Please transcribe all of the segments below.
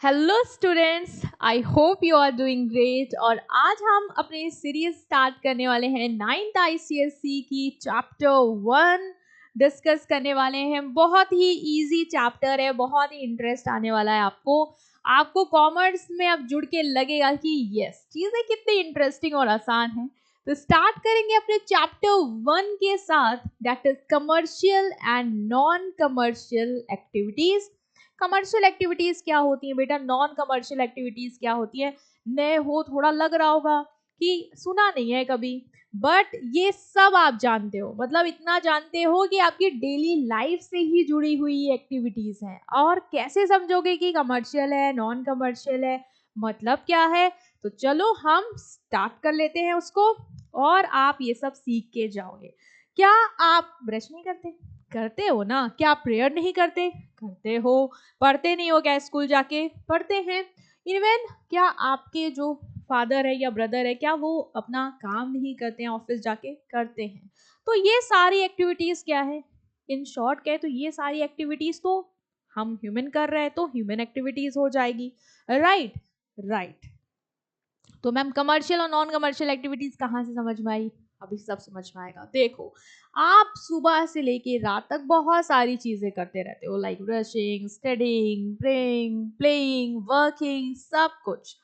Hello students, I hope you are doing great. और आज हम अपनी सीरीज स्टार्ट करने वाले हैं 9th ICSE की चैप्टर 1 डिस्कस करने वाले हैं। बहुत ही इजी चैप्टर है, बहुत ही इंटरेस्ट आने वाला है आपको कॉमर्स में अब जुड़ के लगेगा कि यस चीजें कितनी इंटरेस्टिंग और आसान हैं। तो स्टार्ट करेंगे अपने चैप्टर 1 के साथ, that is commercial and non commercial activities. Commercial activities क्या होती है बेटा, नॉन कमर्शियल एक्टिविटीज क्या होती है? नए हो, थोड़ा लग रहा होगा कि सुना नहीं है कभी, बट ये सब आप जानते हो। मतलब इतना जानते हो कि आपकी डेली लाइफ से ही जुड़ी हुई एक्टिविटीज हैं। और कैसे समझोगे कि कमर्शियल है नॉन कमर्शियल है, मतलब क्या है? तो चलो हम स्टार्ट कर लेते हैं उसको, और आप ये सब सीख के जाओगे। क्या आप ब्रश नहीं करते? करते हो ना। क्या आप प्रेयर नहीं करते? करते हो। पढ़ते नहीं हो क्या? स्कूल जाके पढ़ते हैं। इवन क्या आपके जो फादर है या ब्रदर है, क्या वो अपना काम नहीं करते हैं? ऑफिस जाके करते हैं। तो ये सारी एक्टिविटीज क्या है? इन शॉर्ट कहे तो ये सारी एक्टिविटीज तो हम ह्यूमन कर रहे हैं, तो ह्यूमन एक्टिविटीज हो जाएगी। Right right. तो मैम कमर्शियल और नॉन कमर्शियल एक्टिविटीज कहाँ से समझ में आई? अभी सब समझ में आएगा। देखो, आप सुबह से लेके रात तक बहुत सारी चीजें करते रहते हो, like brushing, studying, praying, playing, working, सब कुछ।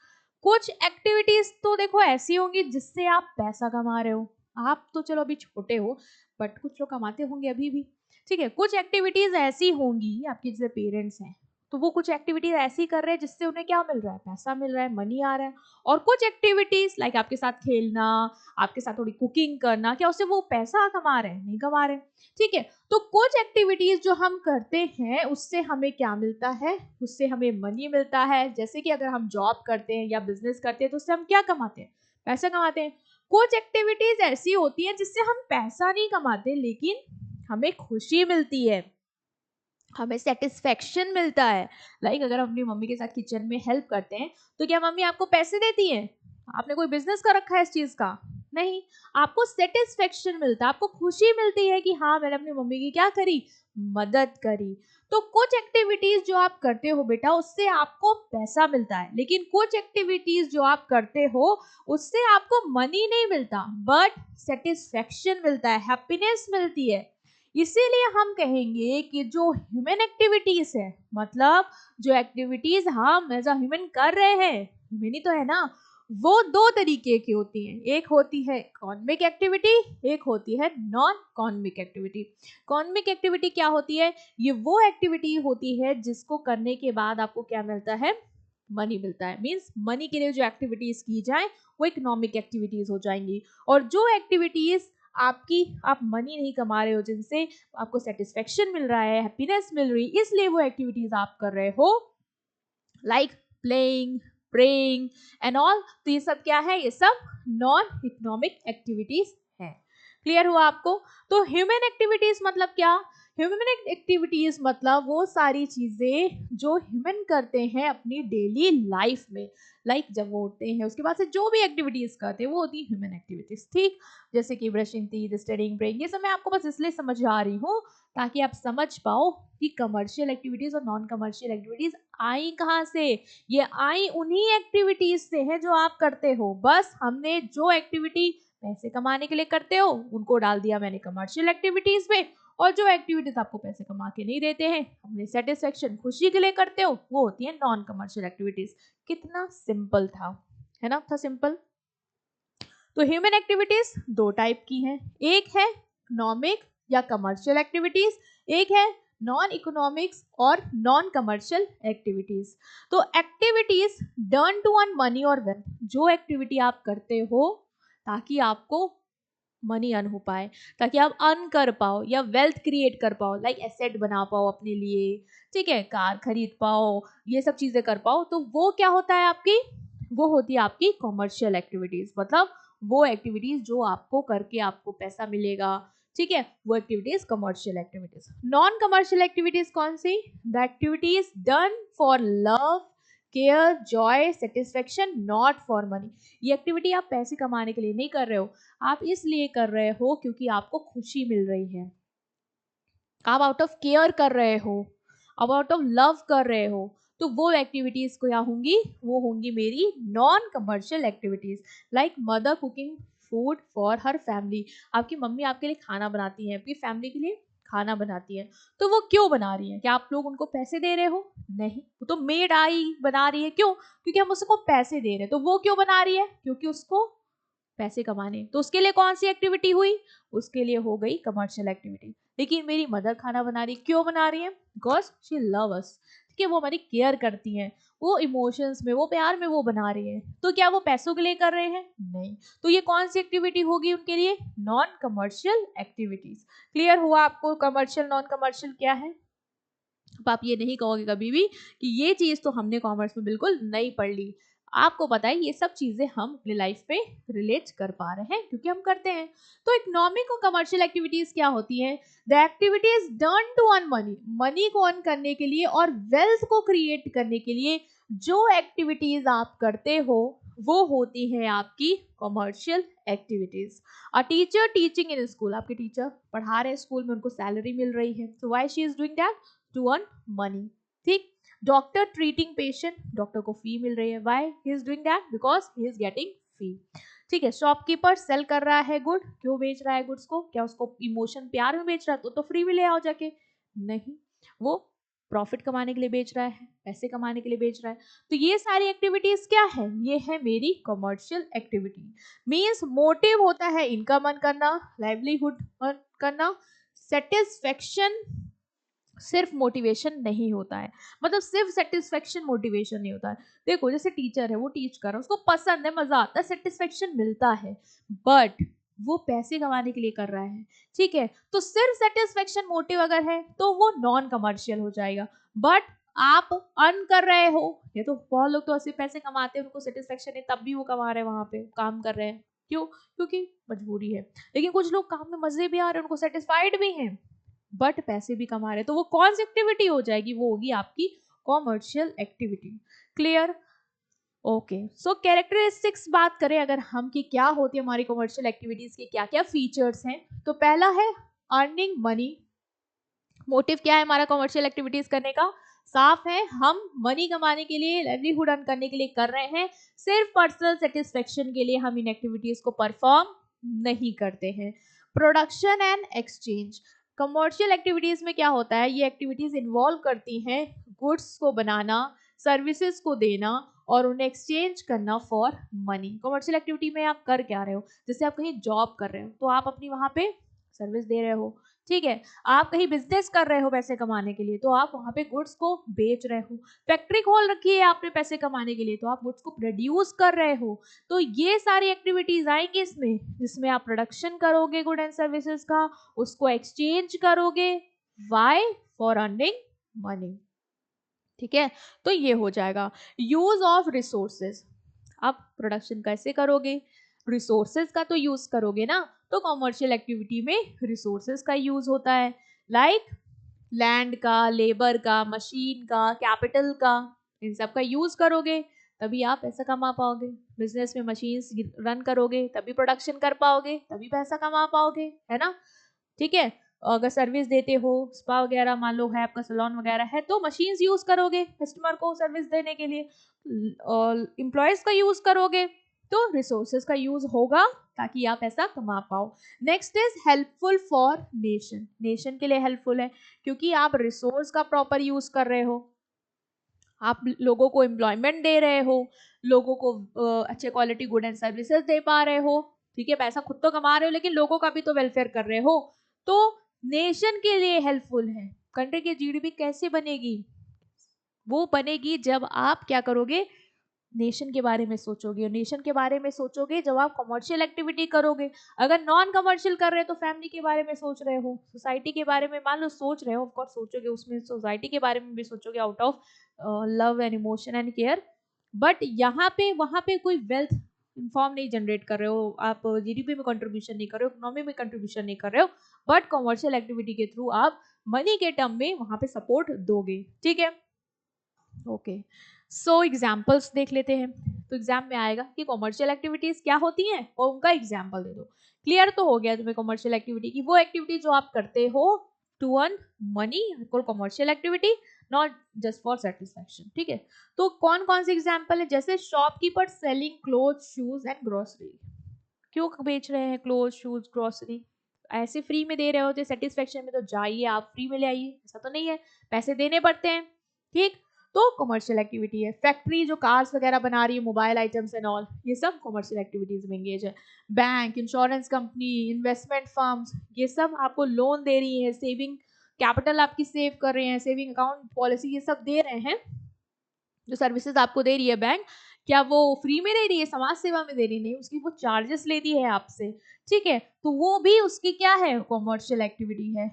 कुछ एक्टिविटीज तो देखो ऐसी होंगी जिससे आप पैसा कमा रहे हो। आप तो चलो अभी छोटे हो, बट कुछ लोग कमाते होंगे अभी भी। ठीक है, कुछ एक्टिविटीज ऐसी होंगी, आपके जैसे पेरेंट्स हैं तो वो कुछ एक्टिविटीज ऐसी कर रहे हैं जिससे उन्हें क्या मिल रहा है? पैसा मिल रहा है, मनी आ रहा है। और कुछ एक्टिविटीज लाइक आपके साथ खेलना, आपके साथ थोड़ी कुकिंग करना, क्या उससे वो पैसा कमा रहे हैं? नहीं कमा रहे हैं। ठीक है, तो कुछ एक्टिविटीज जो हम करते हैं उससे हमें क्या मिलता है? उससे हमें मनी मिलता है। जैसे कि अगर हम जॉब करते हैं या बिजनेस करते हैं तो उससे हम क्या कमाते हैं? पैसा कमाते हैं। कुछ एक्टिविटीज ऐसी होती हैं जिससे हम पैसा नहीं कमाते, लेकिन हमें खुशी मिलती है, हमें सेटिस्फेक्शन मिलता है। लाइक अगर हम अपनी मम्मी के साथ किचन में हेल्प करते हैं तो क्या मम्मी आपको पैसे देती है? आपने कोई बिजनेस कर रखा है इस चीज का? नहीं। आपको सेटिस्फेक्शन मिलता है, आपको खुशी मिलती है कि हाँ मैंने अपनी मम्मी की क्या करी? मदद करी। तो कुछ एक्टिविटीज जो आप करते हो बेटा उससे आपको पैसा मिलता है, लेकिन कुछ एक्टिविटीज जो आप करते हो उससे आपको मनी नहीं मिलता, बट सेटिस्फेक्शन मिलता है, हैप्पीनेस मिलती है। इसीलिए हम कहेंगे कि जो ह्यूमन एक्टिविटीज है, मतलब जो एक्टिविटीज हम एज अ ह्यूमन कर रहे हैं, ह्यूमन ही तो है ना, वो दो तरीके की होती हैं। एक होती है कॉन्मिक एक्टिविटी, एक होती है नॉन कॉन्मिक एक्टिविटी। कॉन्मिक एक्टिविटी क्या होती है? ये वो एक्टिविटी होती है जिसको करने के बाद आपको क्या मिलता है? मनी मिलता है। मीन्स मनी के लिए जो एक्टिविटीज की जाए वो इकोनॉमिक एक्टिविटीज हो जाएंगी। और जो एक्टिविटीज आप मनी नहीं कमा रहे हो, जिनसे आपको सेटिस्फेक्शन मिल रहा है, हैप्पीनेस मिल रही, इसलिए वो एक्टिविटीज आप कर रहे हो, like playing, praying and all. तो ये सब क्या है? ये सब नॉन इकोनॉमिक एक्टिविटीज है। क्लियर हुआ आपको? तो ह्यूमन एक्टिविटीज मतलब क्या? ह्यूमन एक्टिविटीज मतलब वो सारी चीजें जो ह्यूमन करते हैं अपनी डेली लाइफ में। लाइक जब वो उठते हैं उसके बाद से जो भी एक्टिविटीज करते हैं वो होती है ह्यूमन एक्टिविटीज। ठीक, जैसे कि ब्रशिंग टीथ, स्टडिंग, प्रेइंग, ये सब मैं आपको बस इसलिए समझा रही हूँ ताकि आप समझ पाओ कि कमर्शियल एक्टिविटीज और नॉन कमर्शियल एक्टिविटीज आई कहाँ से। ये आई उन्हीं एक्टिविटीज से है जो आप करते हो। बस हमने जो एक्टिविटी पैसे कमाने के लिए करते हो उनको डाल दिया मैंने कमर्शियल एक्टिविटीज में, और जो एक्टिविटीज आपको पैसे कमा के नहीं देते हैं, हमने सेटिस्फेक्शन, खुशी के लिए करते हो, वो होती है नॉन कमर्शियल एक्टिविटीज। कितना सिंपल था, है ना? था सिंपल। तो ह्यूमन एक्टिविटीज दो टाइप की हैं, एक है इकोनॉमिक या कमर्शियल एक्टिविटीज, एक है नॉन इकोनॉमिक्स और नॉन कमर्शियल एक्टिविटीज। तो activities done to earn money और वेल्थ, जो एक्टिविटी आप करते हो ताकि आपको मनी अर्न हो पाए, ताकि आप अर्न कर पाओ या वेल्थ क्रिएट कर पाओ, लाइक एसेट बना पाओ अपने लिए, ठीक है, कार खरीद पाओ, ये सब चीजें कर पाओ, तो वो क्या होता है आपकी? वो होती है आपकी कमर्शियल एक्टिविटीज। मतलब वो एक्टिविटीज जो आपको करके आपको पैसा मिलेगा, ठीक है, वो activities commercial activities. Non commercial activities कौन सी? The activities done for love, care, joy, satisfaction, not for money. ये एक्टिविटी आप पैसे कमाने के लिए नहीं कर रहे हो, आप इसलिए कर रहे हो क्योंकि आपको खुशी मिल रही है, आप आउट ऑफ केयर कर रहे हो, आप आउट ऑफ लव कर रहे हो। तो वो एक्टिविटीज क्या होंगी, वो होंगी मेरी non commercial activities, like mother cooking food for her family. आपकी मम्मी आपके लिए खाना बनाती है, आपकी फैमिली के लिए खाना बनाती है, तो वो क्यों बना रही है? क्या आप लोग उनको पैसे दे रहे हो? नहीं, वो तो मेड आई बना रही है। क्यों? क्योंकि हम उसको पैसे दे रहे हैं। तो वो क्यों बना रही है? क्योंकि उसको पैसे कमाने। तो उसके लिए कौन सी एक्टिविटी हुई? उसके लिए हो गई कमर्शियल एक्टिविटी। लेकिन मेरी मदर खाना बना रही, क्यों बना रही है? बिकॉज शी लव अस, ठीक है, वो हमारी केयर करती हैं, वो इमोशंस में, वो प्यार में वो बना रही है। तो क्या वो पैसों के लिए कर रहे हैं? नहीं। तो ये कौन सी एक्टिविटी होगी उनके लिए? Non commercial activities. क्लियर हुआ आपको कमर्शियल नॉन कमर्शियल क्या है? अब आप ये नहीं कहोगे कभी भी कि ये चीज तो हमने कॉमर्स में बिल्कुल नहीं पढ़ ली। आपको पता है ये सब चीजें हम अपने लाइफ में रिलेट कर पा रहे हैं क्योंकि हम करते हैं। तो इकोनॉमिक और कमर्शियल एक्टिविटीज क्या होती हैं? The activities done to earn money, money को अर्न करने के लिए और वेल्थ को क्रिएट करने के लिए जो एक्टिविटीज आप करते हो वो होती है आपकी commercial activities. A teacher teaching in school, आपके टीचर पढ़ा रहे हैं स्कूल में, उनको सैलरी मिल रही है, so why she is doing that? To earn money. ठीक। डॉक्टर ट्रीटिंग पेशेंट, डॉक्टर को फी मिल रही है, why he is doing that? Because he is getting fee. ठीक है। शॉपकीपर सेल कर रहा है गुड, क्यों बेच रहा है गुड्स को? क्या उसको इमोशन प्यार में बेच रहा है? तो फ्री में ले आओ जाके। नहीं, वो प्रॉफिट कमाने के लिए बेच रहा है, पैसे कमाने के लिए बेच रहा है। तो ये सारी एक्टिविटीज क्या है? ये है मेरी कमर्शियल एक्टिविटी। मींस मोटिव होता है इनकम अर्न करना, लाइवलीहुड अर्न करना। सेटिस्फेक्शन सिर्फ मोटिवेशन नहीं होता है, मतलब सिर्फ सेटिस्फेक्शन मोटिवेशन नहीं होता है। देखो जैसे टीचर है, वो टीच कर रहा है, उसको पसंद है, मजा आता है, सेटिस्फेक्शन मिलता है, बट वो पैसे कमाने के लिए कर रहा है। ठीक है। तो सिर्फ सेटिस्फेक्शन मोटिव अगर है तो वो नॉन कमर्शियल हो जाएगा। बट आप अर्न कर रहे हो, ये तो बहुत लोग तो ऐसे पैसे कमाते हैं, उनको सेटिस्फेक्शन है तब भी वो कमा रहे हैं, वहां पे काम कर रहे हैं। क्यों? क्योंकि मजबूरी है। लेकिन कुछ लोग काम में मजे भी आ रहे हैं, उनको सेटिस्फाइड भी हैं, बट पैसे भी कमा रहे, तो वो कौन सी एक्टिविटी हो जाएगी? वो होगी आपकी कॉमर्शियल एक्टिविटी। क्लियर? ओके। सो कैरेक्टरिस्टिक्स बात करें अगर हम कि क्या होती है हमारी कॉमर्शियल एक्टिविटीज के, क्या क्या फीचर्स हैं, तो पहला है अर्निंग मनी। मोटिव क्या है हमारा कॉमर्शियल एक्टिविटीज करने का? साफ है, हम मनी कमाने के लिए, लाइवलीहुड अर्न करने के लिए कर रहे हैं, सिर्फ पर्सनल सेटिस्फेक्शन के लिए हम इन एक्टिविटीज को परफॉर्म नहीं करते हैं। Production and exchange, commercial activities में क्या होता है? ये एक्टिविटीज इन्वॉल्व करती हैं गुड्स को बनाना, सर्विसेज को देना और उन्हें एक्सचेंज करना फॉर मनी। कमर्शियल एक्टिविटी में आप कर क्या रहे हो? जैसे आप कहीं जॉब कर रहे हो तो आप अपनी वहां पे सर्विस दे रहे हो, ठीक है। आप कहीं बिजनेस कर रहे हो पैसे कमाने के लिए, तो आप वहां पे गुड्स को बेच रहे हो। फैक्ट्री खोल रखी है आपने पैसे कमाने के लिए, तो आप गुड्स को प्रोड्यूस कर रहे हो। तो ये सारी एक्टिविटीज आएंगी इसमें, जिसमें आप प्रोडक्शन करोगे गुड एंड सर्विसेज का, उसको एक्सचेंज करोगे, वाई? For earning money. ठीक है। तो ये हो जाएगा। यूज ऑफ रिसोर्सेज, आप प्रोडक्शन कैसे करोगे? रिसोर्सेज का तो यूज करोगे ना। तो कॉमर्शियल एक्टिविटी में रिसोर्सेज का यूज होता है, लाइक लैंड का, लेबर का, मशीन का, कैपिटल का, इन सब का यूज करोगे तभी आप पैसा कमा पाओगे। बिजनेस में मशीन्स रन करोगे तभी प्रोडक्शन कर पाओगे, तभी पैसा कमा पाओगे, है ना? ठीक है। अगर सर्विस देते हो, स्पा वगैरह मान लो है आपका, सैलून वगैरह है, तो मशीन्स यूज करोगे कस्टमर को सर्विस देने के लिए, एम्प्लॉयज का यूज करोगे, तो रिसोर्सेज का यूज होगा ताकि आप ऐसा कमा पाओ। Next is helpful for nation, nation के लिए हेल्पफुल है क्योंकि आप रिसोर्स का प्रॉपर यूज कर रहे हो, आप लोगों को एम्प्लॉयमेंट दे रहे हो, लोगों को अच्छे क्वालिटी गुड एंड सर्विसेज दे पा रहे हो, ठीक है। पैसा खुद तो कमा रहे हो लेकिन लोगों का भी तो वेलफेयर कर रहे हो, तो नेशन के लिए हेल्पफुल है। कंट्री की जीडीपी कैसे बनेगी? वो बनेगी जब आप क्या करोगे? नेशन के बारे में सोचोगे, और नेशन के बारे में सोचोगे जब आप कमर्शियल एक्टिविटी करोगे। अगर नॉन कमर्शियल कर रहे हो तो फैमिली के बारे में सोच रहे हो, सोसाइटी के बारे में मान लो सोच रहे हो, ऑफ कोर्स सोचोगे, उसमें सोसाइटी के बारे में भी सोचोगे out of love and emotion and care. But यहाँ पे वहाँ पे कोई वेल्थ इन्फॉर्म नहीं जनरेट कर रहे हो, आप जीडीपी में कंट्रीब्यूशन नहीं कर रहे हो, इकोनॉमी में कंट्रीब्यूशन नहीं कर रहे हो, बट कमर्शियल एक्टिविटी के थ्रू आप मनी के टर्म में वहाँ पे सपोर्ट दोगे, ठीक है। ओके। सो एग्जाम्पल्स देख लेते हैं। तो एग्जाम में आएगा कि कॉमर्शियल एक्टिविटीज क्या होती हैं और उनका एग्जाम्पल दे दो। क्लियर तो हो गया तुम्हें कॉमर्शियल एक्टिविटी की वो एक्टिविटी जो आप करते हो to earn money, commercial activity. Not just for satisfaction, ठीक है। तो कौन कौन सी एग्जाम्पल है, जैसे shopkeeper selling cloth shoes and grocery, क्यों बेच रहे हैं क्लोथ शूज ग्रोसरी, ऐसे फ्री में दे रहे होते, सेटिस्फेक्शन में तो जाइए आप फ्री में ले आइए, ऐसा तो नहीं है, पैसे देने पड़ते हैं, ठीक। तो कमर्शियल एक्टिविटी है। फैक्ट्री जो कार्स वगैरह बना रही है, मोबाइल आइटम्स एंड ऑल, ये सब कमर्शियल एक्टिविटीज में एंगेज है। Bank, insurance company, investment firms, ये सब आपको लोन दे रही है, सेविंग कैपिटल आपकी सेव कर रहे हैं, सेविंग अकाउंट पॉलिसी ये सब दे रहे हैं। जो सर्विसेज आपको दे रही है बैंक, क्या वो फ्री में दे रही है, समाज सेवा में दे रही नहीं, उसकी वो चार्जेस लेती है आपसे, ठीक है। तो वो भी उसकी क्या है, कमर्शियल एक्टिविटी है।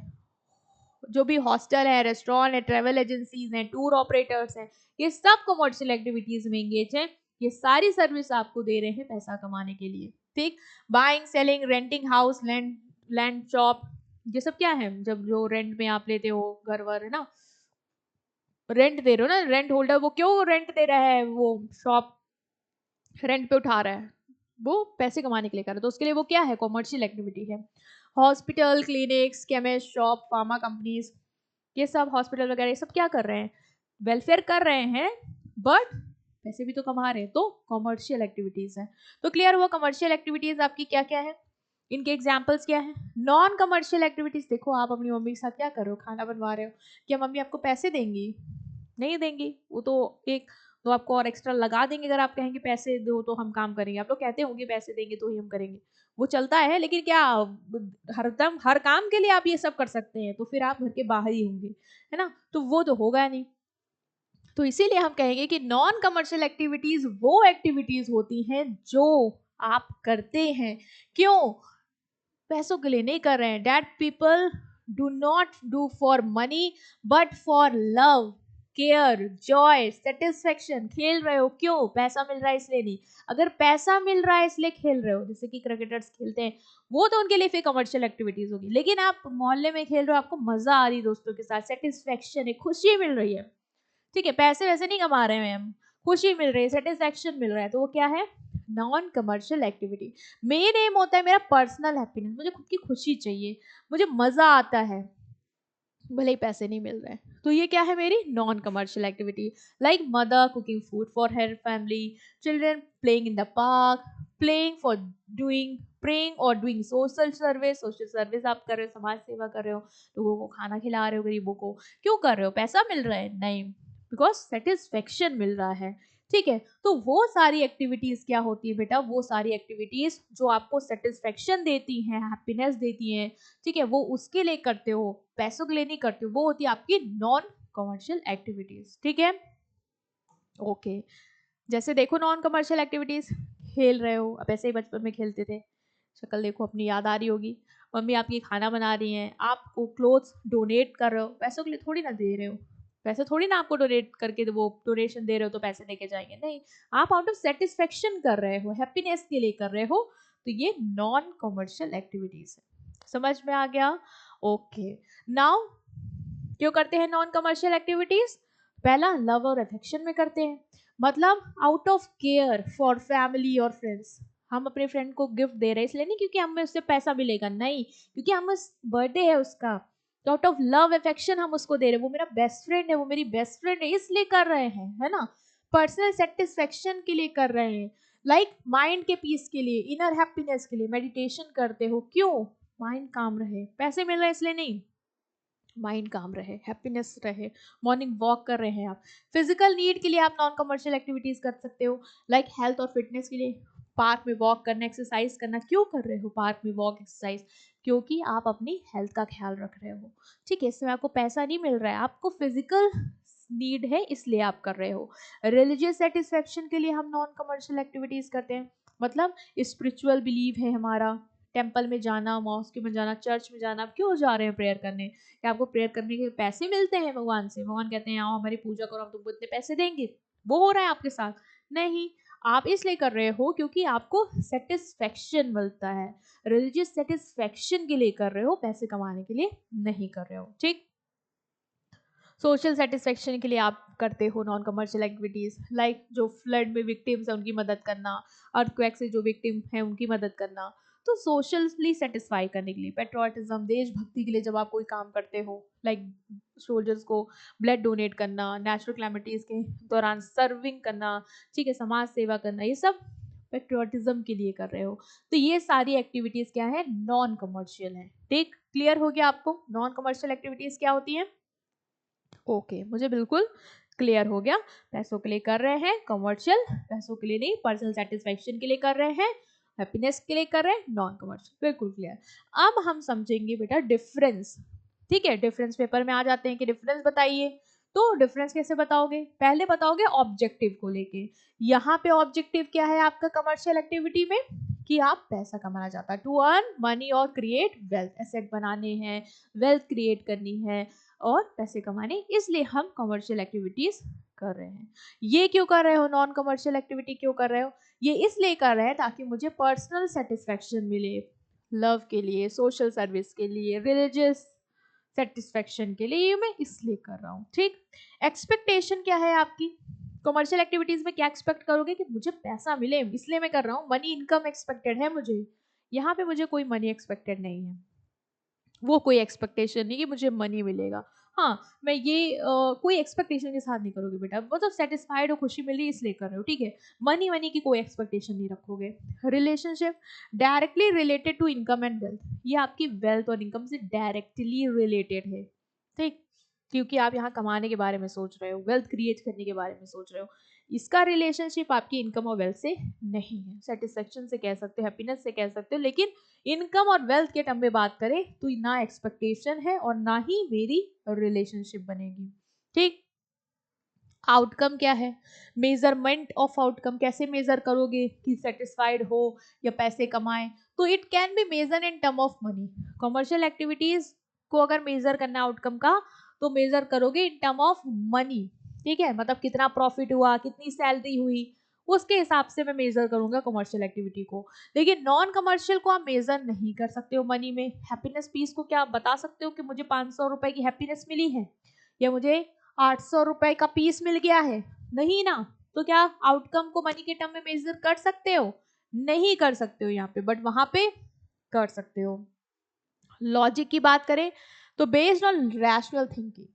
जो भी हॉस्टल है, रेस्टोरेंट है, ट्रेवल एजेंसीज हैं, टूर ऑपरेटर्स हैं, ये सब कमर्शियल एक्टिविटीज में एंगेज हैं। ये सारी सर्विस आपको दे रहे हैं पैसा कमाने के लिए, ठीक। Buying, selling, renting house, land, land shop, ये सब क्या है, जब जो रेंट में आप लेते हो घर वर, है ना, रेंट दे रहे हो ना, रेंट होल्डर वो क्यों रेंट दे रहा है, वो शॉप रेंट पे उठा रहा है, वो पैसे कमाने के लिए कर रहा है, तो उसके लिए वो क्या है, कमर्शियल एक्टिविटी है। Hospital, clinics, chemist shop, pharma companies, ये सब हॉस्पिटल वगैरह ये सब क्या कर रहे हैं, वेलफेयर कर रहे हैं, बट पैसे भी तो कमा रहे हैं, तो कमर्शियल एक्टिविटीज है। तो क्लियर हुआ कमर्शियल एक्टिविटीज आपकी क्या क्या है, इनके एग्जाम्पल्स क्या है। नॉन कमर्शियल एक्टिविटीज, देखो आप अपनी मम्मी के साथ क्या कर रहे हो, खाना बनवा रहे हो, क्या मम्मी आपको पैसे देंगी, नहीं देंगी, वो तो एक तो आपको और एक्स्ट्रा लगा देंगे, अगर आप कहेंगे पैसे दो तो हम काम करेंगे, आप लोग कहते होंगे पैसे देंगे तो ही हम करेंगे, वो चलता है, लेकिन क्या हरदम हर काम के लिए आप ये सब कर सकते हैं, तो फिर आप घर के बाहर ही होंगे, है ना, तो वो तो होगा नहीं। तो इसीलिए हम कहेंगे कि नॉन कमर्शियल एक्टिविटीज वो एक्टिविटीज होती हैं जो आप करते हैं, क्यों, पैसों के लिए नहीं कर रहे हैं, that people do not do for money but for love, care, joy, satisfaction, खेल रहे हो क्यों, पैसा मिल रहा है इसलिए नहीं, अगर पैसा मिल रहा है इसलिए खेल रहे हो, जैसे कि क्रिकेटर्स खेलते हैं, वो तो उनके लिए फिर कमर्शियल एक्टिविटीज होगी, लेकिन आप मोहल्ले में खेल रहे हो, आपको मजा आ रही है दोस्तों के साथ, सेटिस्फेक्शन है, खुशी मिल रही है, ठीक है, पैसे वैसे नहीं कमा रहे हैं हम, खुशी मिल रही है, सेटिस्फेक्शन मिल रहा है, तो वो क्या है, non commercial activity. Main M होता है मेरा पर्सनल हैप्पीनेस, मुझे खुद की खुशी चाहिए, मुझे मजा आता है, भले ही पैसे नहीं मिल रहे हैं, तो ये क्या है मेरी non commercial activity. Like mother cooking food for her family, children playing in the park, playing for doing, praying और doing social service, social service आप कर रहे हो, समाज सेवा कर रहे हो, लोगों को खाना खिला रहे हो, गरीबों को, क्यों कर रहे हो, पैसा मिल रहा है, नहीं, बिकॉज सेटिस्फेक्शन मिल रहा है, ठीक है। तो वो सारी एक्टिविटीज क्या होती है बेटा, वो सारी एक्टिविटीज जो आपको सेटिस्फेक्शन देती हैं, हैप्पीनेस देती हैं, ठीक है, वो उसके लिए करते हो, पैसों के लिए नहीं करते हो, वो होती है आपकी नॉन कमर्शियल एक्टिविटीज, ठीक है, ओके। जैसे देखो नॉन कमर्शियल एक्टिविटीज, खेल रहे हो, अब ऐसे ही बचपन में खेलते थे, शक्ल देखो अपनी याद आ रही होगी, मम्मी आपकी खाना बना रही हैं, आपको क्लोथ्स डोनेट कर रहे हो, पैसों के लिए थोड़ी ना दे रहे हो, पैसे थोड़ी ना आपको डोनेट करके वो डोनेशन दे रहे हो तो पैसे देके जाएंगे, नहीं, आप आउट ऑफ सेटिस्फेक्शन कर रहे हो, हैप्पीनेस के लिए कर रहे हो, तो ये नॉन कमर्शियल एक्टिविटीज है, समझ में आ गया, ओके। नाउ क्यों करते हैं नॉन कमर्शियल एक्टिविटीज, पहला लव और अफेक्शन में करते हैं, मतलब out of care for family और फ्रेंड्स, हम अपने फ्रेंड को गिफ्ट दे रहे हैं इसलिए नहीं क्योंकि हमें उससे पैसा मिलेगा, नहीं, क्योंकि हम उस बर्थडे है उसका, तो आउट ऑफ लव अफेक्शन हम उसको दे रहे हैं, वो मेरा बेस्ट फ्रेंड है, वो मेरी बेस्ट फ्रेंड है, इसलिए कर रहे हैं, है ना, पर्सनल सेटिस्फेक्शन के लिए कर रहे हैं, लाइक माइंड के पीस के लिए, इनर हैप्पीनेस के लिए मेडिटेशन करते हो, क्यों, माइंड काम रहे, पैसे मिल रहे हैं इसलिए नहीं, माइंड काम रहे, हैप्पीनेस रहे, मॉर्निंग वॉक कर रहे हैं आप, फिजिकल नीड के लिए आप नॉन कमर्शियल एक्टिविटीज कर सकते हो, लाइक हेल्थ और फिटनेस के लिए पार्क में वॉक करना, एक्सरसाइज करना, क्यों कर रहे हो पार्क में वॉक एक्सरसाइज, क्योंकि आप अपनी हेल्थ का ख्याल रख रहे हो, ठीक है, इसमें आपको पैसा नहीं मिल रहा है, आपको फिजिकल नीड है इसलिए आप कर रहे हो। रिलीजियस सेटिस्फेक्शन के लिए हम नॉन कमर्शियल एक्टिविटीज करते हैं, मतलब स्पिरिचुअल बिलीव है हमारा, टेम्पल में जाना, मॉस्क में जाना, चर्च में जाना, आप क्यों जा रहे हैं प्रेयर करने, क्या आपको प्रेयर करने के पैसे मिलते हैं भगवान से, भगवान कहते हैं आओ हमारी पूजा करो हम तुमको इतने पैसे देंगे, वो हो रहा है आपके साथ, नहीं, आप इसलिए कर रहे हो क्योंकि आपको सेटिस्फेक्शन मिलता है, रिलीजियस सेटिस्फेक्शन के लिए कर रहे हो, पैसे कमाने के लिए नहीं कर रहे हो, ठीक। सोशल सेटिस्फेक्शन के लिए आप करते हो नॉन कमर्शियल एक्टिविटीज, लाइक जो फ्लड में विक्टिम्स है उनकी मदद करना, अर्थक्वेक से जो विक्टिम है उनकी मदद करना, तो सोशली सेटिस्फाई करने के लिए, पेट्रियोटिज्म देशभक्ति के लिए जब आप कोई काम करते हो, लाइक सोल्जर्स को ब्लड डोनेट करना, नेचुरल कैलेमिटीज के दौरान सर्विंग करना, ठीक है, समाज सेवा करना, ये सब पेट्रियोटिज्म के लिए कर रहे हो। तो ये सारी एक्टिविटीज क्या है, नॉन कमर्शियल है। ठीक, क्लियर हो गया आपको नॉन कमर्शियल एक्टिविटीज क्या होती है? ओके, मुझे बिल्कुल क्लियर हो गया। पैसों के लिए कर रहे हैं कमर्शियल, पैसों के लिए नहीं, पर्सनल सेटिस्फैक्शन के लिए कर रहे हैं, हैप्पीनेस के लिए कर रहे हैं नॉन कमर्शियल, बिल्कुल क्लियर। अब हम समझेंगे बेटा डिफरेंस। ठीक है, डिफरेंस पेपर में आ जाते हैं कि डिफरेंस बताइए। तो डिफरेंस कैसे बताओगे? पहले बताओगे ऑब्जेक्टिव को लेके। यहाँ पे ऑब्जेक्टिव क्या है आपका कमर्शियल एक्टिविटी में, कि आप पैसा कमाना चाहता है, टू अर्न मनी और क्रिएट वेल्थ, एसेट बनाने हैं, वेल्थ क्रिएट करनी है और पैसे कमाने, इसलिए हम कमर्शियल एक्टिविटीज कर रहे हैं। ये क्यों कर रहे हो, नॉन कमर्शियल एक्टिविटी क्यों कर रहे हो? ये इसलिए कर रहे हैं ताकि मुझे पर्सनल सेटिस्फेक्शन मिले, लव के लिए, सोशल सर्विस के लिए, रिलीजियस सेटिस्फेक्शन के लिए, ये मैं इसलिए कर रहा हूँ। ठीक, एक्सपेक्टेशन क्या है आपकी कमर्शियल एक्टिविटीज में? क्या एक्सपेक्ट करोगे कि मुझे पैसा मिले, इसलिए मैं कर रहा हूँ, मनी इनकम एक्सपेक्टेड है मुझे। यहाँ पे मुझे कोई मनी एक्सपेक्टेड नहीं है, वो कोई एक्सपेक्टेशन नहीं कि मुझे मनी मिलेगा। हाँ, मैं ये कोई एक्सपेक्टेशन के साथ नहीं करोगे बेटा, मतलब सेटिस्फाइड हो, खुशी मिली इसलिए कर रहे हो। ठीक है, मनी की कोई एक्सपेक्टेशन नहीं रखोगे। Relationship directly related to income and wealth, ये आपकी वेल्थ और इनकम से डायरेक्टली रिलेटेड है। ठीक, क्योंकि आप यहाँ कमाने के बारे में सोच रहे हो, वेल्थ क्रिएट करने के बारे में सोच रहे हो, इसका रिलेशनशिप आपकी इनकम और वेल्थ से नहीं है। सेटिस्फेक्शन से कह सकते हो, हैप्पीनेस से कह सकते हो, लेकिन इनकम और वेल्थ के टर्म में बात करें तो ना एक्सपेक्टेशन है और ना ही मेरी रिलेशनशिप बनेगी। ठीक, आउटकम क्या है, मेजरमेंट ऑफ आउटकम, कैसे मेजर करोगे कि सेटिस्फाइड हो या पैसे कमाए? तो it can be measure in term of money. Commercial activities को अगर मेजर करना आउटकम का, तो मेजर करोगे इन टर्म ऑफ मनी। ठीक है, मतलब कितना प्रॉफिट हुआ, कितनी सैलरी हुई, उसके हिसाब से मैं मेजर करूंगा कमर्शियल एक्टिविटी को। लेकिन नॉन कमर्शियल को आप मेजर नहीं कर सकते हो मनी में। हैप्पीनेस पीस को क्या आप बता सकते हो कि मुझे 500 रुपए की हैप्पीनेस मिली है या मुझे 800 रुपए का पीस मिल गया है? नहीं ना। तो क्या आउटकम को मनी के टर्म में मेजर कर सकते हो? नहीं कर सकते हो यहाँ पे, बट वहां पे कर सकते हो। लॉजिक की बात करें तो बेस्ड ऑन रैशनल थिंकिंग,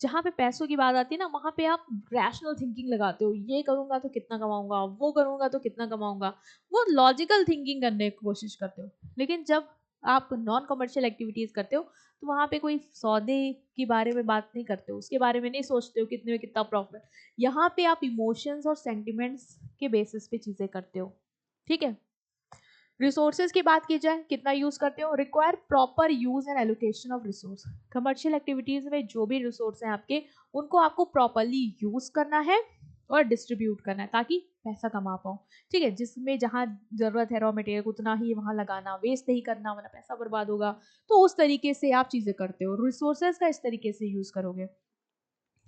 जहाँ पे पैसों की बात आती है ना, वहां पे आप रैशनल थिंकिंग लगाते हो, ये करूंगा तो कितना कमाऊंगा, वो करूंगा तो कितना कमाऊंगा, वो लॉजिकल थिंकिंग करने की कोशिश करते हो। लेकिन जब आप नॉन कमर्शियल एक्टिविटीज करते हो तो वहां पे कोई सौदे के बारे में बात नहीं करते हो, उसके बारे में नहीं सोचते हो कितने में कितना प्रॉफिट। यहाँ पे आप इमोशंस और सेंटिमेंट्स के बेसिस पे चीजें करते हो। ठीक है, रिसोर्सेज की बात की जाए, कितना यूज करते हो, require proper use and allocation of resource. Commercial activities में जो भी रिसोर्स हैं आपके, उनको आपको प्रॉपरली यूज करना है और डिस्ट्रीब्यूट करना है ताकि पैसा कमा पाओ। ठीक है, जिसमें जहाँ जरूरत है रॉ मटेरियल उतना ही वहां लगाना, वेस्ट नहीं करना वरना पैसा बर्बाद होगा। तो उस तरीके से आप चीजें करते हो, रिसोर्सेज का इस तरीके से यूज करोगे।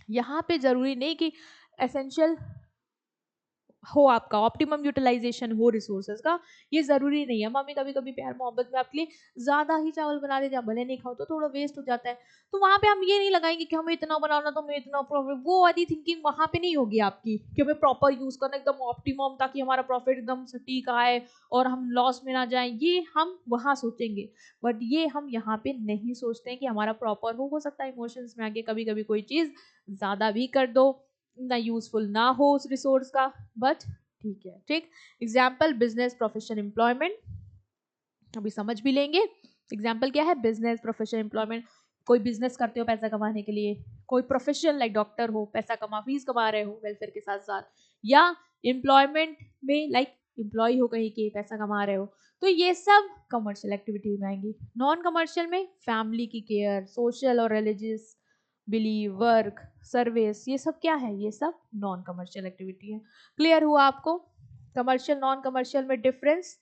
यहाँ पे जरूरी नहीं कि एसेंशियल हो, आपका ऑप्टिमम यूटिलाइजेशन हो रिसोर्सेज का, ये जरूरी नहीं है। मम्मी कभी कभी प्यार मोहब्बत में आपके लिए ज्यादा ही चावल बना दे, जब भले नहीं खाओ तो थोड़ा वेस्ट हो जाता है, तो वहां पे हम ये नहीं लगाएंगे कि हमें इतना बनाना तो हमें इतना प्रॉफिट, वो वाली थिंकिंग वहां पे नहीं होगी आपकी कि हमें प्रॉपर यूज करना एकदम ऑप्टिमम ताकि हमारा प्रॉफिट एकदम सटीक आए और हम लॉस में ना जाए, ये हम वहां सोचेंगे। बट ये हम यहाँ पे नहीं सोचते हैं कि हमारा प्रॉपर हो सकता है इमोशंस में आगे कभी कभी कोई चीज ज्यादा भी कर दो, ना यूजफुल ना हो उस रिसोर्स का, बट ठीक है। ठीक, एग्जाम्पल बिजनेस, प्रोफेशन, एम्प्लॉयमेंट, अभी समझ भी लेंगे। एग्जाम्पल क्या है, बिजनेस, प्रोफेशन, एम्प्लॉयमेंट, कोई बिजनेस करते हो पैसा कमाने के लिए, कोई प्रोफेशन लाइक डॉक्टर हो, पैसा कमा फीस कमा रहे हो वेलफेयर के साथ साथ, या एम्प्लॉयमेंट में लाइक एम्प्लॉय हो कहीं के, पैसा कमा रहे हो, तो ये सब कमर्शियल एक्टिविटी में आएंगी। नॉन कमर्शियल में फैमिली की केयर, सोशल और रिलीजियस बिलीव, वर्क, सर्विस, ये सब क्या है, ये सब नॉन कमर्शियल एक्टिविटी है। क्लियर हुआ आपको कमर्शियल नॉन कमर्शियल में डिफरेंस?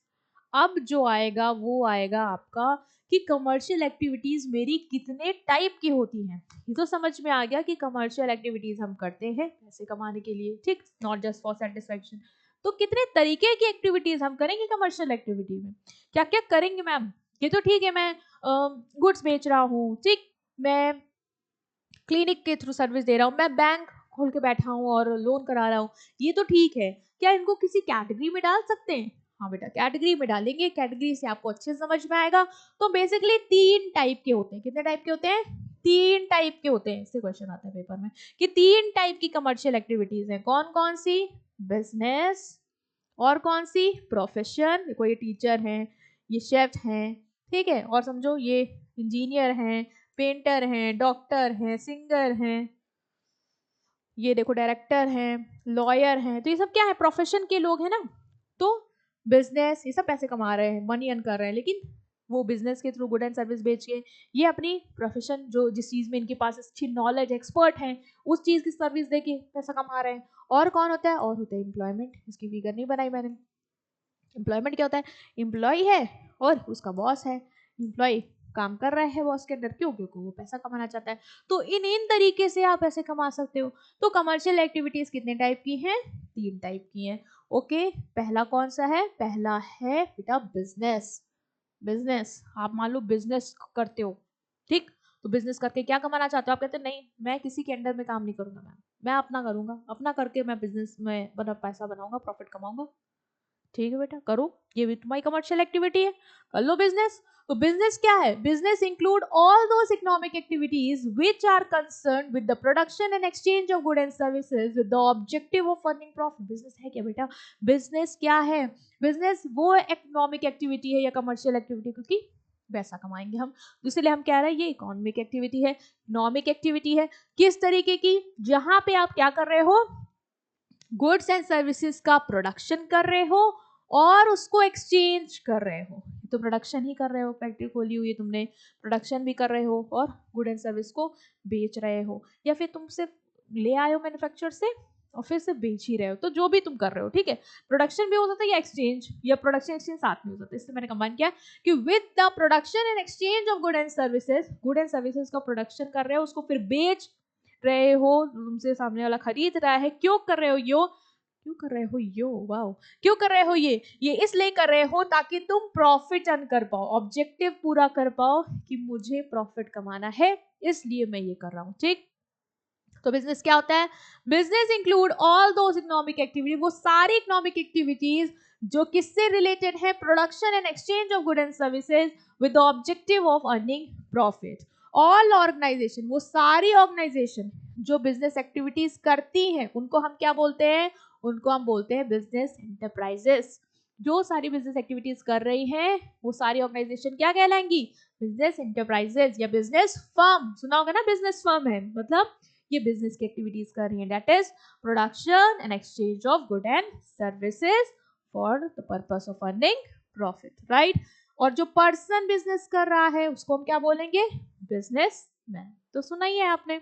अब जो आएगा वो आएगा आपका कि कमर्शियल एक्टिविटीज मेरी कितने टाइप की होती हैं। ये तो समझ में आ गया कि कमर्शियल एक्टिविटीज हम करते हैं पैसे कमाने के लिए, ठीक, नॉट जस्ट फॉर सेटिस्फेक्शन। तो कितने तरीके की एक्टिविटीज हम करेंगे कमर्शियल एक्टिविटी में, क्या क्या करेंगे मैम? ये तो ठीक है, मैं गुड्स बेच रहा हूँ, ठीक, मैं क्लिनिक के थ्रू सर्विस दे रहा हूँ, मैं बैंक खोल के बैठा हूँ और लोन करा रहा हूँ, ये तो ठीक है। क्या इनको किसी कैटेगरी में डाल सकते हैं? हाँ बेटा, कैटेगरी में डालेंगे, कैटेगरी से आपको अच्छे समझ में आएगा। तो बेसिकली 3 टाइप के होते हैं। कितने टाइप के होते हैं? 3 टाइप के होते हैं। इससे क्वेश्चन आता है पेपर में कि 3 टाइप की कमर्शियल एक्टिविटीज हैं। कौन कौन सी? बिजनेस, और कौन सी? प्रोफेशन। देखो ये टीचर हैं, ये शेफ हैं, ठीक है, और समझो ये इंजीनियर हैं, पेंटर हैं, डॉक्टर हैं, सिंगर हैं, ये देखो डायरेक्टर हैं, लॉयर हैं। तो ये सब क्या है? प्रोफेशन के लोग हैं ना। तो बिजनेस, ये सब पैसे कमा रहे हैं, मनी अर्न कर रहे हैं, लेकिन वो बिजनेस के थ्रू गुड एंड सर्विस बेच के ये अपनी प्रोफेशन, जो जिस चीज में इनके पास अच्छी नॉलेज, एक्सपर्ट हैं, उस चीज की सर्विस देके पैसा कमा रहे हैं। और कौन होता है? और होता है एम्प्लॉयमेंट। इसकी फिगर नहीं बनाई मैंने। एम्प्लॉयमेंट क्या होता है? एम्प्लॉय है और उसका बॉस है। एम्प्लॉय काम कर रहा है बॉस के अंदर, क्यों? क्योंकि वो पैसा कमाना चाहता है। तो इन तरीके से आप पैसे कमा सकते हो। तो कमर्शियल एक्टिविटीज कितने टाइप की हैं? 3 टाइप की हैं। ओके, पहला कौन सा है? पहला है बेटा बिजनेस। बिजनेस, आप मान लो बिजनेस करते हो, ठीक, तो बिजनेस करके क्या कमाना चाहते हो? आप कहते हैं नहीं, मैं किसी के अंडर में काम नहीं करूंगा मैम, मैं अपना करूंगा, अपना करके मैं बिजनेस में पैसा बनाऊंगा, प्रॉफिट कमाऊंगा। ठीक है बेटा, करो, ये भी तुम्हारी कमर्शियल एक्टिविटी है, कर लो बिजनेस। तो बिजनेस क्या है? Business include all those economic activities which are concerned with the production and exchange of good and services with the objective of earning profit. Business है क्या बेटा? बिजनेस क्या है? बिजनेस वो इकोनॉमिक एक्टिविटी है या कमर्शियल एक्टिविटी, क्योंकि पैसा कमाएंगे हम, तो इसलिए हम कह रहे हैं ये इकोनॉमिक एक्टिविटी है। इकोनॉमिक एक्टिविटी है किस तरीके की? जहां पे आप क्या कर रहे हो? गुड्स एंड सर्विसेज का प्रोडक्शन कर रहे हो और उसको एक्सचेंज कर रहे हो। तो प्रोडक्शन ही कर रहे हो, फैक्ट्री खोली हुई है तुमने, प्रोडक्शन भी कर रहे हो और गुड एंड सर्विस को बेच रहे हो, या फिर तुम सिर्फ ले आए हो मैन्युफैक्चर से और फिर से बेच ही रहे हो। तो जो भी तुम कर रहे हो, ठीक है, प्रोडक्शन भी हो सकता है या एक्सचेंज, या प्रोडक्शन एक्सचेंज साथ में हो सकता है। इससे मैंने कंबाइन किया कि with the production and exchange of good and services, good and services का प्रोडक्शन कर रहे हो, उसको फिर बेच रहे हो, तुमसे सामने वाला खरीद रहा है। क्यों कर रहे हो यो? क्यों कर रहे हो यो? वाओ, क्यों कर रहे हो ये इसलिए कर रहे हो ताकि तुम प्रॉफिट अर्न कर पाओ, ऑब्जेक्टिव पूरा कर पाओ कि मुझे प्रॉफिट कमाना है, इसलिए मैं ये कर रहा हूं। ठीक, तो बिजनेस क्या होता है? Business include all those economic activity, वो सारी इकोनॉमिक एक्टिविटीज जो किससे रिलेटेड है? Production and exchange of good and services with the objective of earning profit. All organisation, वो सारी ऑर्गेनाइजेशन जो बिजनेस एक्टिविटीज करती हैं, उनको हम क्या बोलते हैं? उनको हम बोलते हैं बिजनेस एंटरप्राइजेस। जो सारी बिजनेस एक्टिविटीज कर रही हैं वो सारी ऑर्गेनाइजेशन क्या कहलाएंगी? बिजनेस एंटरप्राइजेस या बिजनेस फर्म। सुना होगा ना, बिजनेस फर्म है मतलब ये बिजनेस की एक्टिविटीज कर रही हैं, that is production and exchange of good and services for the purpose of earning profit, right. और जो पर्सन बिजनेस कर रहा है उसको हम क्या बोलेंगे? बिजनेसमैन। तो सुना ही है आपने,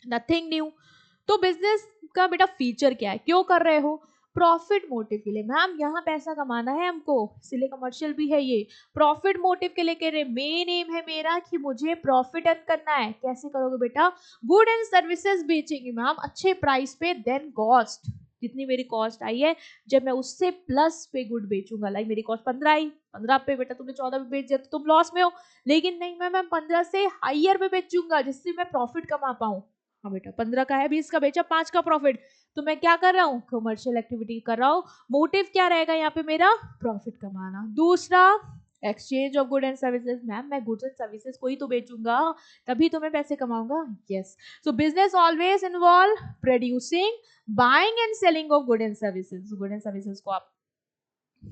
नथिंग न्यू। तो बिजनेस का बेटा फीचर क्या है? क्यों कर रहे हो? प्रॉफिट मोटिव के लिए। मैम यहाँ पैसा कमाना है हमको, इसलिए कमर्शियल भी है ये। प्रॉफिट मोटिव के लिए कह रहे, मेन एम है मेरा कि मुझे प्रॉफिट अर्न करना है। कैसे करोगे बेटा? गुड एंड सर्विसेज बेचेंगे मैम अच्छे प्राइस पे, देन कॉस्ट, जितनी मेरी कॉस्ट आई है जब मैं उससे प्लस पे गुड बेचूंगा, लाइक मेरी कॉस्ट 15 आई, 15 पे बेटा तुमने 14 पे बेच दिया तो तुम लॉस में हो, लेकिन नहीं मैं 15 से हाइयर पे बेचूंगा जिससे मैं प्रॉफिट कमा पाऊं। हाँ बेटा 15 का है, 20 का बेचा, 5 का प्रॉफिट, तो मैं क्या कर रहा हूँ? कमर्शियल एक्टिविटी कर रहा हूँ। मोटिव क्या रहेगा यहाँ पे मेरा? प्रॉफिट कमाना। दूसरा, exchange of good and services. Ma'am मैं गुड्स एंड सर्विसेज को ही तो बेचूंगा तभी तो मैं पैसे कमाऊंगा। Yes, so business always involve producing, buying and selling of good and services. Good and services को आप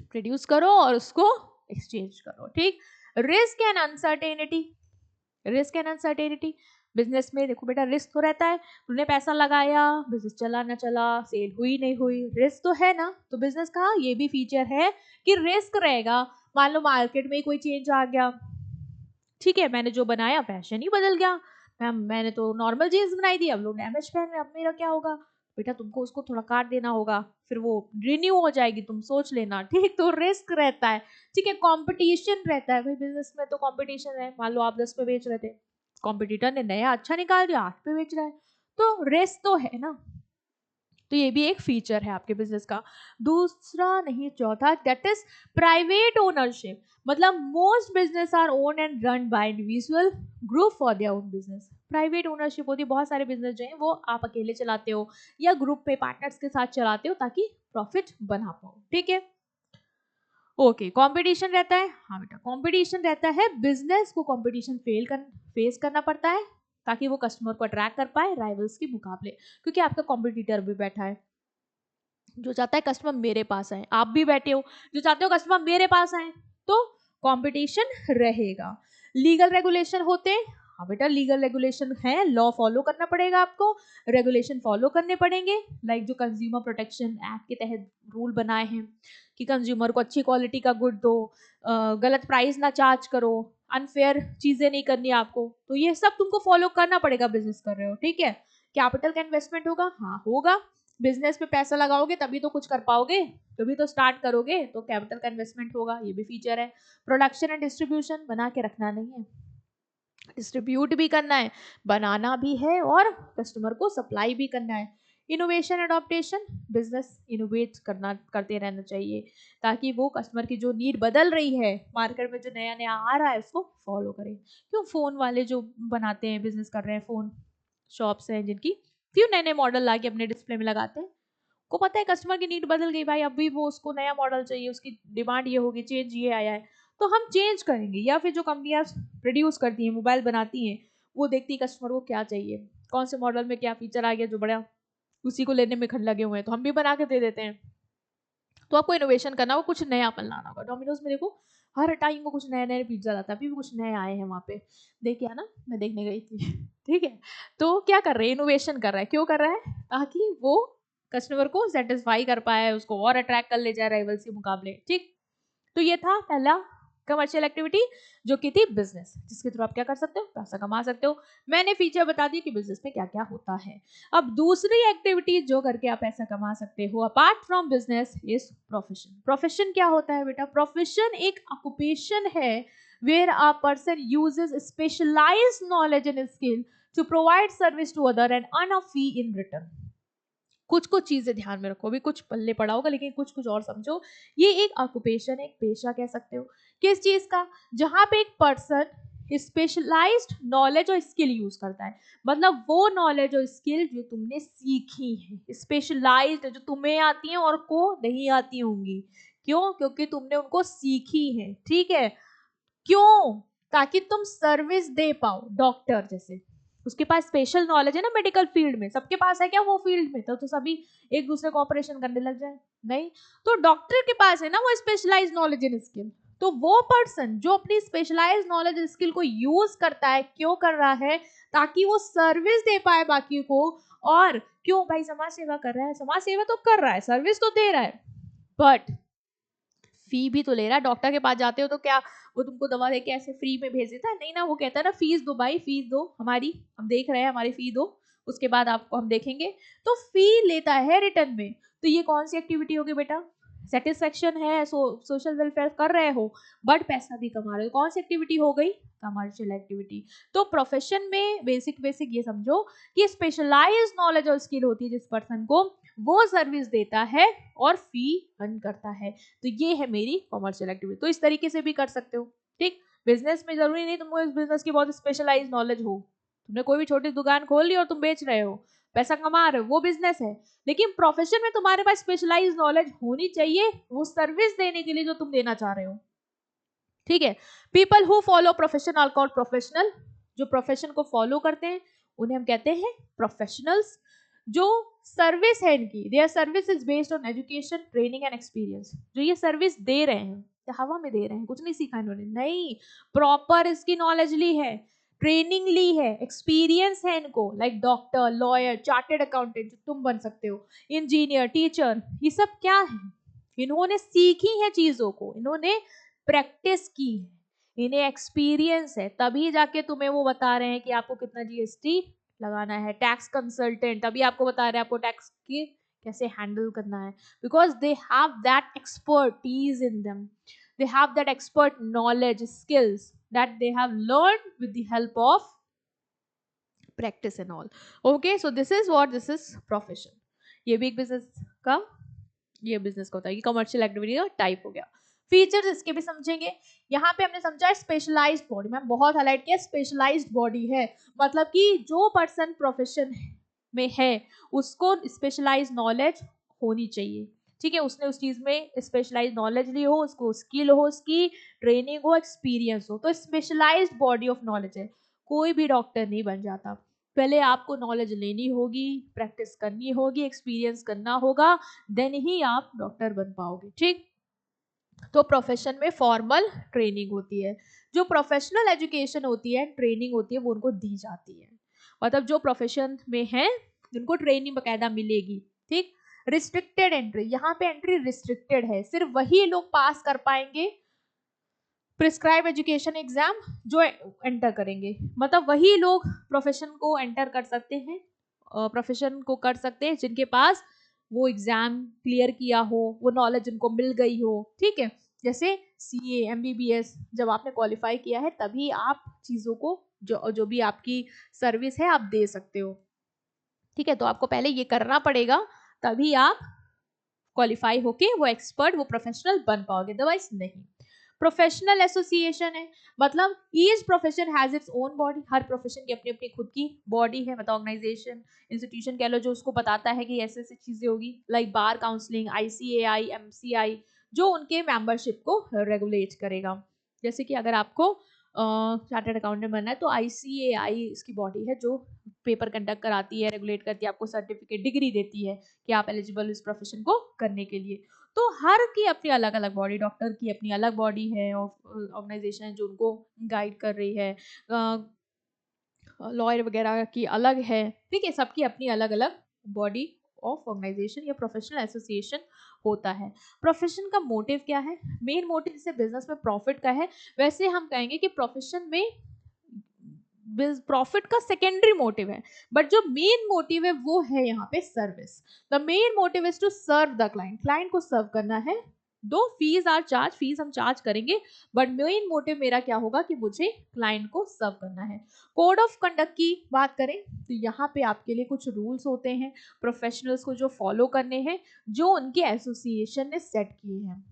प्रोड्यूस करो और उसको एक्सचेंज करो। ठीक, risk and uncertainty. Risk and uncertainty, business में देखो बेटा रिस्क तो रहता है, तुमने पैसा लगाया, बिजनेस चला ना चला, सेल हुई नहीं हुई, रिस्क तो है ना। तो बिजनेस का ये भी फीचर है कि रिस्क रहेगा। मान लो मार्केट में कोई चेंज आ गया, ठीक है, मैंने जो बनाया फैशन ही बदल गया, मैम मैंने तो नॉर्मल जीन्स बनाई थी, अब लोग डैमेज पहन रहे, अब मेरा क्या होगा? बेटा तुमको उसको थोड़ा काट देना होगा, फिर वो रिन्यू हो जाएगी, तुम सोच लेना। ठीक, तो रिस्क रहता है। ठीक है, कंपटीशन रहता है भाई, बिजनेस में तो कंपटीशन है। मान लो आप 10 पे बेच रहे थे, कॉम्पिटिटर ने नया अच्छा निकाल दिया, 8 पे बेच रहा है, तो रिस्क तो है ना। तो ये भी एक फीचर है आपके बिजनेस का। दूसरा नहीं, चौथा, दैट इज प्राइवेट ओनरशिप। मतलब most business our own and run by individual group for their own business. Private ownership होती है, बहुत सारे बिजनेस जो है वो आप अकेले चलाते हो या ग्रुप पे पार्टनर्स के साथ चलाते हो ताकि प्रॉफिट बना पाओ। ठीक है, ओके, कंपटीशन रहता है, हाँ बेटा कंपटीशन रहता है, बिजनेस को कंपटीशन फेस करना पड़ता है ताकि वो कस्टमर को अट्रैक्ट कर पाए राइवल्स के मुकाबले, क्योंकि आपका कॉम्पिटिटर भी बैठा है जो चाहता है कस्टमर मेरे पास आए, आप भी बैठे हो जो चाहते हो कस्टमर मेरे पास आए, तो कंपटीशन रहेगा। लीगल रेगुलेशन होते हैं, हाँ बेटा लीगल रेगुलेशन है, लॉ फॉलो करना पड़ेगा आपको, रेगुलेशन फॉलो करने पड़ेंगे, लाइक जो कंज्यूमर प्रोटेक्शन एक्ट के तहत रूल बनाए हैं कि कंज्यूमर को अच्छी क्वालिटी का गुड दो, गलत प्राइस ना चार्ज करो, अनफेयर चीजें नहीं करनी आपको, तो ये सब तुमको फॉलो करना पड़ेगा बिजनेस कर रहे हो, ठीक है। कैपिटल का इन्वेस्टमेंट होगा, हाँ होगा, बिजनेस में पैसा लगाओगे तभी तो कुछ कर पाओगे, तभी तो स्टार्ट करोगे, तो कैपिटल का इन्वेस्टमेंट होगा, ये भी फीचर है। प्रोडक्शन एंड डिस्ट्रीब्यूशन, बना के रखना नहीं है, डिस्ट्रीब्यूट भी करना है, बनाना भी है और कस्टमर को सप्लाई भी करना है। इनोवेशन एडॉप्टेशन, बिजनेस इनोवेट करते रहना चाहिए ताकि वो कस्टमर की जो नीड बदल रही है मार्केट में, जो नया नया आ रहा है उसको फॉलो करें। क्यों फोन वाले जो बनाते हैं बिजनेस कर रहे हैं, फोन शॉप्स हैं जिनकी, क्यों नए नए मॉडल ला के अपने डिस्प्ले में लगाते हैं, को पता है कस्टमर की नीड बदल गई भाई, अभी वो उसको नया मॉडल चाहिए, उसकी डिमांड ये होगी, चेंज ये आया है, तो हम चेंज करेंगे। या फिर जो कंपनियां प्रोड्यूस करती हैं, मोबाइल बनाती हैं, वो देखती है कस्टमर को क्या चाहिए, कौन से मॉडल में क्या फीचर आ गया जो बड़ा उसी को लेने में खन लगे हुए हैं, तो हम भी बना के दे देते हैं। तो आपको इनोवेशन करना होगा, कुछ नयापन लाना होगा। डोमिनोज में देखो हर टाइम को कुछ नए नए पिज्जा लाता है, अभी भी कुछ नए आए हैं वहाँ पे, देख आना, मैं देखने गई थी ठीक है। तो क्या कर रहे हैं, इनोवेशन कर रहा है, क्यों कर रहा है, ताकि वो कस्टमर को सेटिस्फाई कर पाए, उसको और अट्रैक्ट कर ले जाए राइवल्स के मुकाबले, ठीक। तो ये था पहला कमर्शियल एक्टिविटी जो कि थी बिजनेस, जिसके थ्रू आप क्या कर सकते हो, पैसा कमा सकते हो। मैंने फीचर बता दी कि बिजनेस में क्या क्या होता है। अब दूसरी एक्टिविटी जो करके आप पैसा कमा सकते हो apart from business is profession. Profession क्या होता है बेटा, प्रोफेशन एक ऑक्यूपेशन है where a person uses specialised knowledge and skill to provide service to other and earn a fee in return. कुछ कुछ चीजें ध्यान में रखो, अभी कुछ पल्ले पड़ा होगा लेकिन कुछ कुछ और समझो। ये एक ऑक्यूपेशन, एक पेशा कह सकते हो, किस चीज का, जहां पे एक पर्सन स्पेशलाइज्ड नॉलेज और स्किल यूज करता है, मतलब वो नॉलेज और स्किल जो तुमने सीखी है, स्पेशलाइज्ड जो तुम्हें आती है और को नहीं आती होंगी, क्यों, क्योंकि तुमने उनको सीखी है, ठीक है। क्यों, ताकि तुम सर्विस दे पाओ। डॉक्टर जैसे उसके पास स्पेशल नॉलेज है ना मेडिकल फील्ड में, सबके पास है क्या वो फील्ड में, तो सभी एक दूसरे को ऑपरेशन करने लग जाए, नहीं। तो डॉक्टर के पास है ना वो स्पेशलाइज्ड नॉलेज एंड स्किल, तो वो पर्सन जो अपनी स्पेशलाइज्ड नॉलेज एंड स्किल को यूज करता है, क्यों कर रहा है, ताकि वो सर्विस दे पाए बाकी को। और क्यों भाई, समाज सेवा कर रहा है, समाज सेवा तो कर रहा है, सर्विस तो दे रहा है, बट फी भी तो ले रहा है। डॉक्टर के पास जाते हो तो क्या वो तुमको दवा देके ऐसे फ्री में भेज देता है, नहीं ना, वो कहता है ना फीस दो भाई, फीस दो हमारी, हम देख रहे हैं, हमारी फी दो, उसके बाद आपको हम देखेंगे, तो फी लेता है रिटर्न में। तो ये कौन सी एक्टिविटी होगी बेटा, सेटिस्फेक्शन है, सोशल वेलफेयर कर रहे हो बट पैसा भी कमा रहे हो, कौन सी एक्टिविटी हो गई, कमर्शियल एक्टिविटी। तो प्रोफेशन में बेसिक बेसिक ये समझो कि स्पेशलाइज्ड नॉलेज और स्किल होती है जिस पर्सन को, वो सर्विस देता है और फी अर्न करता है, तो ये है मेरी कमर्शियल एक्टिविटी। तो इस तरीके से भी कर सकते हो, ठीक। बिजनेस में जरूरी नहीं तुमको इस बिजनेस की बहुत स्पेशलाइज्ड नॉलेज हो, तुमने कोई भी छोटी दुकान खोल ली और तुम बेच रहे हो, पैसा कमा रहे हो, वो बिजनेस है, लेकिन प्रोफेशन में तुम्हारे पास स्पेशलाइज्ड नॉलेज होनी चाहिए वो सर्विस देने के लिए जो तुम देना चाह रहे हो, ठीक है। People who follow profession are called professional, जो प्रोफेशन को फॉलो करते हैं उन्हें हम कहते हैं प्रोफेशनल्स। जो सर्विस है इनकी, their service is based on education, training and experience, जो ये सर्विस दे रहे हैं, हवा में दे रहे हैं, कुछ नहीं सीखा इन्होंने, नहीं, प्रॉपर इसकी नॉलेज ली है, ट्रेनिंग ली है, एक्सपीरियंस है इनको, like doctor, lawyer, chartered accountant जो तुम बन सकते हो, इंजीनियर, टीचर, ये सब क्या है, इन्होंने सीखी है चीजों को, इन्होंने प्रैक्टिस की है, इन्हें एक्सपीरियंस है, तभी जाके तुम्हें वो बता रहे हैं कि आपको कितना जीएसटी लगाना है। टैक्स कंसल्टेंट तभी आपको बता रहे हैं आपको टैक्स की कैसे हैंडल करना है, because they have that expertise in them, they have that expert knowledge skills that they have learn with the help of practice and all. Okay, so this is what, this is profession. ये भी एक business का, ये business का होता है, ये commercial activity का टाइप हो गया। फीचर्स इसके भी समझेंगे। यहाँ पे हमने समझा स्पेशलाइज्ड बॉडी, मैम बहुत हाईलाइट किया, स्पेशलाइज्ड बॉडी है, मतलब कि जो पर्सन प्रोफेशन में है उसको स्पेशलाइज्ड नॉलेज होनी चाहिए, ठीक है, उसने उस चीज में स्पेशलाइज नॉलेज ली हो, उसको स्किल हो, उसकी ट्रेनिंग हो, एक्सपीरियंस हो, तो स्पेशलाइज्ड बॉडी ऑफ नॉलेज है। कोई भी डॉक्टर नहीं बन जाता, पहले आपको नॉलेज लेनी होगी, प्रैक्टिस करनी होगी, एक्सपीरियंस करना होगा, देन ही आप डॉक्टर बन पाओगे। ठीक, तो प्रोफेशन में फॉर्मल ट्रेनिंग होती है, जो प्रोफेशनल एजुकेशन होती है, ट्रेनिंग होती है, वो उनको दी जाती है। मतलब जो प्रोफेशन में है उनको ट्रेनिंग बकायदा मिलेगी। ठीक, रिस्ट्रिक्टेड एंट्री, यहाँ पे एंट्री रिस्ट्रिक्टेड है, सिर्फ वही लोग पास कर पाएंगे प्रिस्क्राइब एजुकेशन एग्जाम जो एंटर करेंगे, मतलब वही लोग प्रोफेशन को एंटर कर सकते हैं, प्रोफेशन को कर सकते हैं जिनके पास वो एग्जाम क्लियर किया हो, वो नॉलेज उनको मिल गई हो। ठीक है, जैसे सीए, एमबीबीएस, जब आपने क्वालिफाई किया है तभी आप चीजों को जो भी आपकी सर्विस है आप दे सकते हो। ठीक है, तो आपको पहले ये करना पड़ेगा, तभी आप क्वालिफाई होके वो एक्सपर्ट, वो प्रोफेशनल बन पाओगे, अदरवाइज नहीं। प्रोफेशनल एसोसिएशन है, मतलब each profession has its own body, her profession की अपनी अपनी खुद की बॉडी है, मतलब ऑर्गेनाइजेशन, इंस्टीट्यूशन कह लो, जो उसको बताता है कि ऐसे ऐसी चीजें होगी, लाइक बार काउंसलिंग, आईसीएआई, एमसीआई, जो उनके मेंबरशिप को रेगुलेट करेगा। जैसे कि अगर आपको चार्टर्ड अकाउंटेंट बनना है तो आईसीएआई इसकी बॉडी है जो पेपर कंडक्ट कराती है, रेगुलेट करती है, आपको सर्टिफिकेट, डिग्री देती है कि आप एलिजिबल इस प्रोफेशन को करने के लिए। तो हर की अपनी अलग अलग बॉडी, डॉक्टर की अपनी अलग बॉडी है, ऑर्गेनाइजेशन है जो उनको गाइड कर रही है, लॉयर वगैरह की अलग है। ठीक है, सबकी अपनी अलग अलग बॉडी ऑफ ऑर्गेनाइजेशन या प्रोफेशनल एसोसिएशन होता है। प्रोफेशन का मोटिव क्या है? मेन मोटिव जैसे बिजनेस में प्रॉफिट का है, वैसे हम कहेंगे कि प्रोफेशन में प्रॉफिट का सेकेंडरी मोटिव है, बट जो मेन मोटिव है वो है यहाँ पे service. The main motive is to serve the client, client को सर्व करना है। Though fees are charge, fees हम चार्ज करेंगे, बट मेन मोटिव मेरा क्या होगा कि मुझे क्लाइंट को सर्व करना है। कोड ऑफ कंडक्ट की बात करें तो यहाँ पे आपके लिए कुछ रूल्स होते हैं प्रोफेशनल्स को जो फॉलो करने हैं, जो उनके एसोसिएशन ने सेट किए हैं,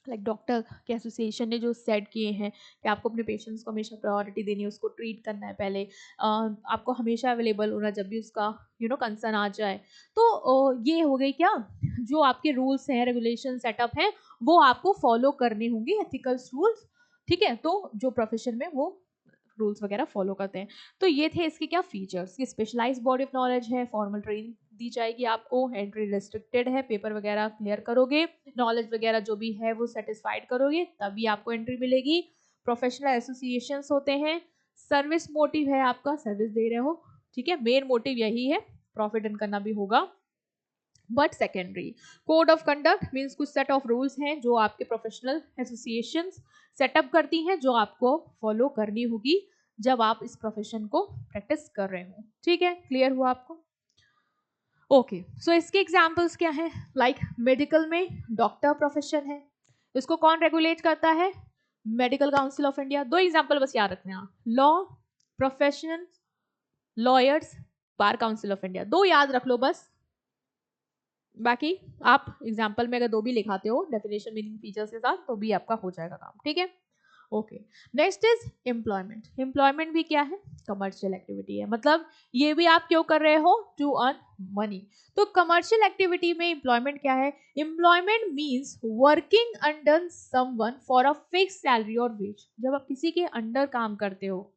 लाइक डॉक्टर के एसोसिएशन ने जो सेट किए हैं कि आपको अपने पेशेंट्स को हमेशा प्रायोरिटी देनी है, उसको ट्रीट करना है पहले, आपको हमेशा अवेलेबल होना जब भी उसका कंसर्न आ जाए। तो ये हो गई क्या, जो आपके रूल्स हैं, रेगुलेशन, सेटअप हैं, वो आपको फॉलो करने होंगे, एथिकल्स रूल्स। ठीक है, तो जो प्रोफेशन में वो रूल्स वगैरह फॉलो करते हैं। तो ये थे इसके क्या फीचर्स, कि स्पेशलाइज्ड बॉडी ऑफ नॉलेज है, फॉर्मल ट्रेनिंग दी जाएगी आपको, एंट्री रिस्ट्रिक्टेड है, पेपर वगैरह क्लियर करोगे, नॉलेज वगैरह जो भी है वो सेटिस्फाइड करोगे तभी आपको एंट्री मिलेगी। प्रोफेशनल एसोसिएशंस होते हैं, सर्विस मोटिव है आपका, सर्विस दे रहे हो। ठीक है, मेन मोटिव यही है, प्रॉफिट अर्न करना भी होगा, but secondary. Code of conduct means कुछ सेट ऑफ रूल्स हैं जो आपके प्रोफेशनल एसोसिएशंस सेटअप करती हैं, जो आपको फॉलो करनी होगी जब आप इस प्रोफेशन को प्रैक्टिस कर रहे हो। ठीक है, क्लियर हुआ आपको? ओके, सो इसके एग्जांपल्स क्या हैं? लाइक मेडिकल में डॉक्टर प्रोफेशन है, इसको कौन रेगुलेट करता है? Medical council of India. दो एग्जांपल बस याद रखने हैं, law profession, lawyers, bar council of India, दो याद रख लो बस। बाकी आप एग्जाम्पल में अगर दो भी लिखाते हो डेफिनेशन, मीनिंग, फीचर्स के साथ, तो भी आपका हो जाएगा काम। ठीक है, okay. Next is employment. Employment भी क्या है? कमर्शियल एक्टिविटी है, मतलब ये भी आप क्यों कर रहे हो? To earn money. तो कमर्शियल एक्टिविटी में एम्प्लॉयमेंट क्या है? Employment means working under someone for a fix salary और वेज। जब आप किसी के अंडर काम करते हो,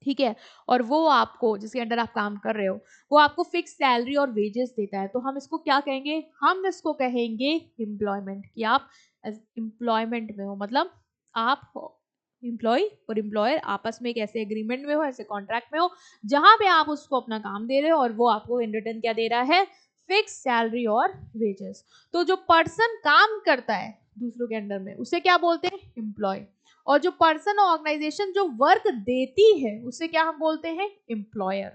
ठीक है, और वो आपको, जिसके अंडर आप काम कर रहे हो, वो आपको फिक्स सैलरी और वेजेस देता है, तो हम इसको क्या कहेंगे? हम इसको कहेंगे एम्प्लॉयमेंट, कि आप एम्प्लॉयमेंट में हो, मतलब आप एम्प्लॉय और एम्प्लॉयर आपस में एक ऐसे एग्रीमेंट में हो, ऐसे कॉन्ट्रैक्ट में हो, जहां पे आप उसको अपना काम दे रहे हो और वो आपको इन रिटर्न क्या दे रहा है? फिक्स सैलरी और वेजेस। तो जो पर्सन काम करता है दूसरों के अंडर में, उसे क्या बोलते हैं? एम्प्लॉय। और जो पर्सन और ऑर्गेनाइजेशन जो वर्क देती है, उसे क्या हम बोलते हैं? एम्प्लॉयर।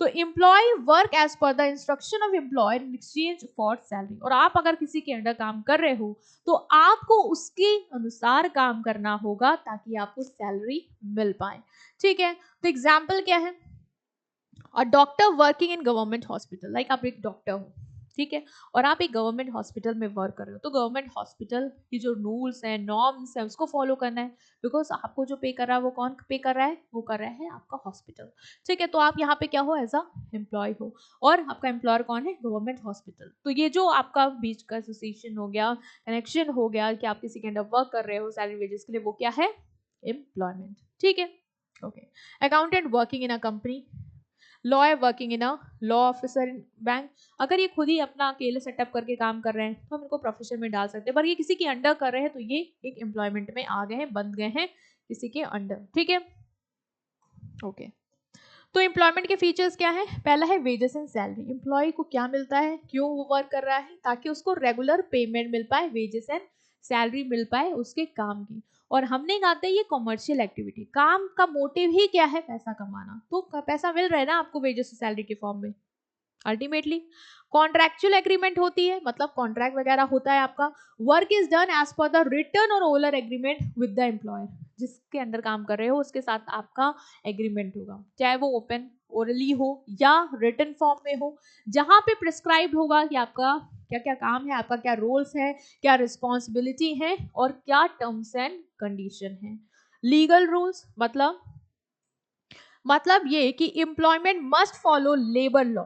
तो employ work as per the instruction of employer in exchange for salary. और आप अगर किसी के अंडर काम कर रहे हो तो आपको उसके अनुसार काम करना होगा ताकि आपको सैलरी मिल पाए। ठीक है, तो एग्जाम्पल क्या है? A doctor working in government hospital, like आप एक डॉक्टर हो, ठीक है, और आप एक गवर्नमेंट हॉस्पिटल में वर्क कर रहे हो, तो गवर्नमेंट हॉस्पिटल की जो रूल्स हैं, नॉर्म्स हैं, उसको फॉलो करना है, बिकॉज आपको जो पे कर रहा है वो कौन पे कर रहा है, वो कर रहा है आपका हॉस्पिटल। ठीक है, तो आप यहाँ पे क्या हो, एज अ एम्प्लॉय हो, और आपका एम्प्लॉयर कौन है, गवर्नमेंट हॉस्पिटल। तो ये जो आपका बीच का एसोसिएशन हो गया, कनेक्शन हो गया कि आप किसी के अंडर वर्क कर रहे हो सैलरी वेजेस के लिए, वो क्या है, एम्प्लॉयमेंट। ठीक है, okay. Accountant working in a company, lawyer working in a law officer in bank. अगर ये खुद ही अपना अकेले सेटअप करके काम कर रहे हैं तो हम इनको प्रोफेशन में डाल सकते हैं, पर ये किसी के अंडर कर रहे हैं तो ये एक एम्प्लॉयमेंट में आ गए हैं, बन गए हैं किसी के अंडर। ठीक है, ओके। तो एम्प्लॉयमेंट के फीचर्स क्या है, पहला है वेजेस एंड सैलरी। एम्प्लॉय को क्या मिलता है, क्यों वो वर्क कर रहा है, ताकि उसको रेगुलर पेमेंट मिल पाए, वेजेस एंड सैलरी मिल पाए उसके काम की। और हमने कहा था ये कॉमर्शियल एक्टिविटी, काम का मोटिव ही क्या है, पैसा कमाना, तो पैसा मिल रहा है ना आपको वेजेस और सैलरी के फॉर्म में। अल्टीमेटली कॉन्ट्रैक्चुअल एग्रीमेंट होती है, मतलब कॉन्ट्रैक्ट वगैरह होता है आपका। Work is done as per the return और oral agreement with the employer, जिसके अंदर काम कर रहे हो उसके साथ आपका एग्रीमेंट होगा, चाहे वो ओपन ओरली हो या रिटन फॉर्म में हो, जहां पे प्रिस्क्राइब्ड होगा कि आपका क्या क्या काम है, आपका क्या रोल्स है, क्या रिस्पॉन्सिबिलिटी है, और क्या टर्म्स एंड कंडीशन है। लीगल रूल्स मतलब ये कि employment must follow labour law.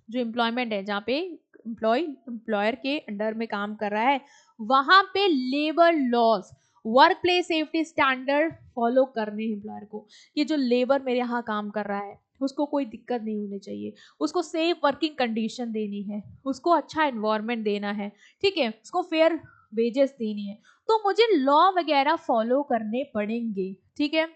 जो एम्प्लॉयमेंट है, जहाँ पे एम्प्लॉयर के अंडर में काम कर रहा है, वहां पे labour laws, work place safety standard follow करने हैं एम्प्लॉयर को। कि जो लेबर मेरे यहाँ काम कर रहा है उसको कोई दिक्कत नहीं होनी चाहिए, उसको सेफ वर्किंग कंडीशन देनी है, उसको अच्छा एनवायरनमेंट देना है, ठीक है, उसको फेयर वेजेस देनी है, तो मुझे लॉ वगैरह फॉलो करने पड़ेंगे। ठीक है,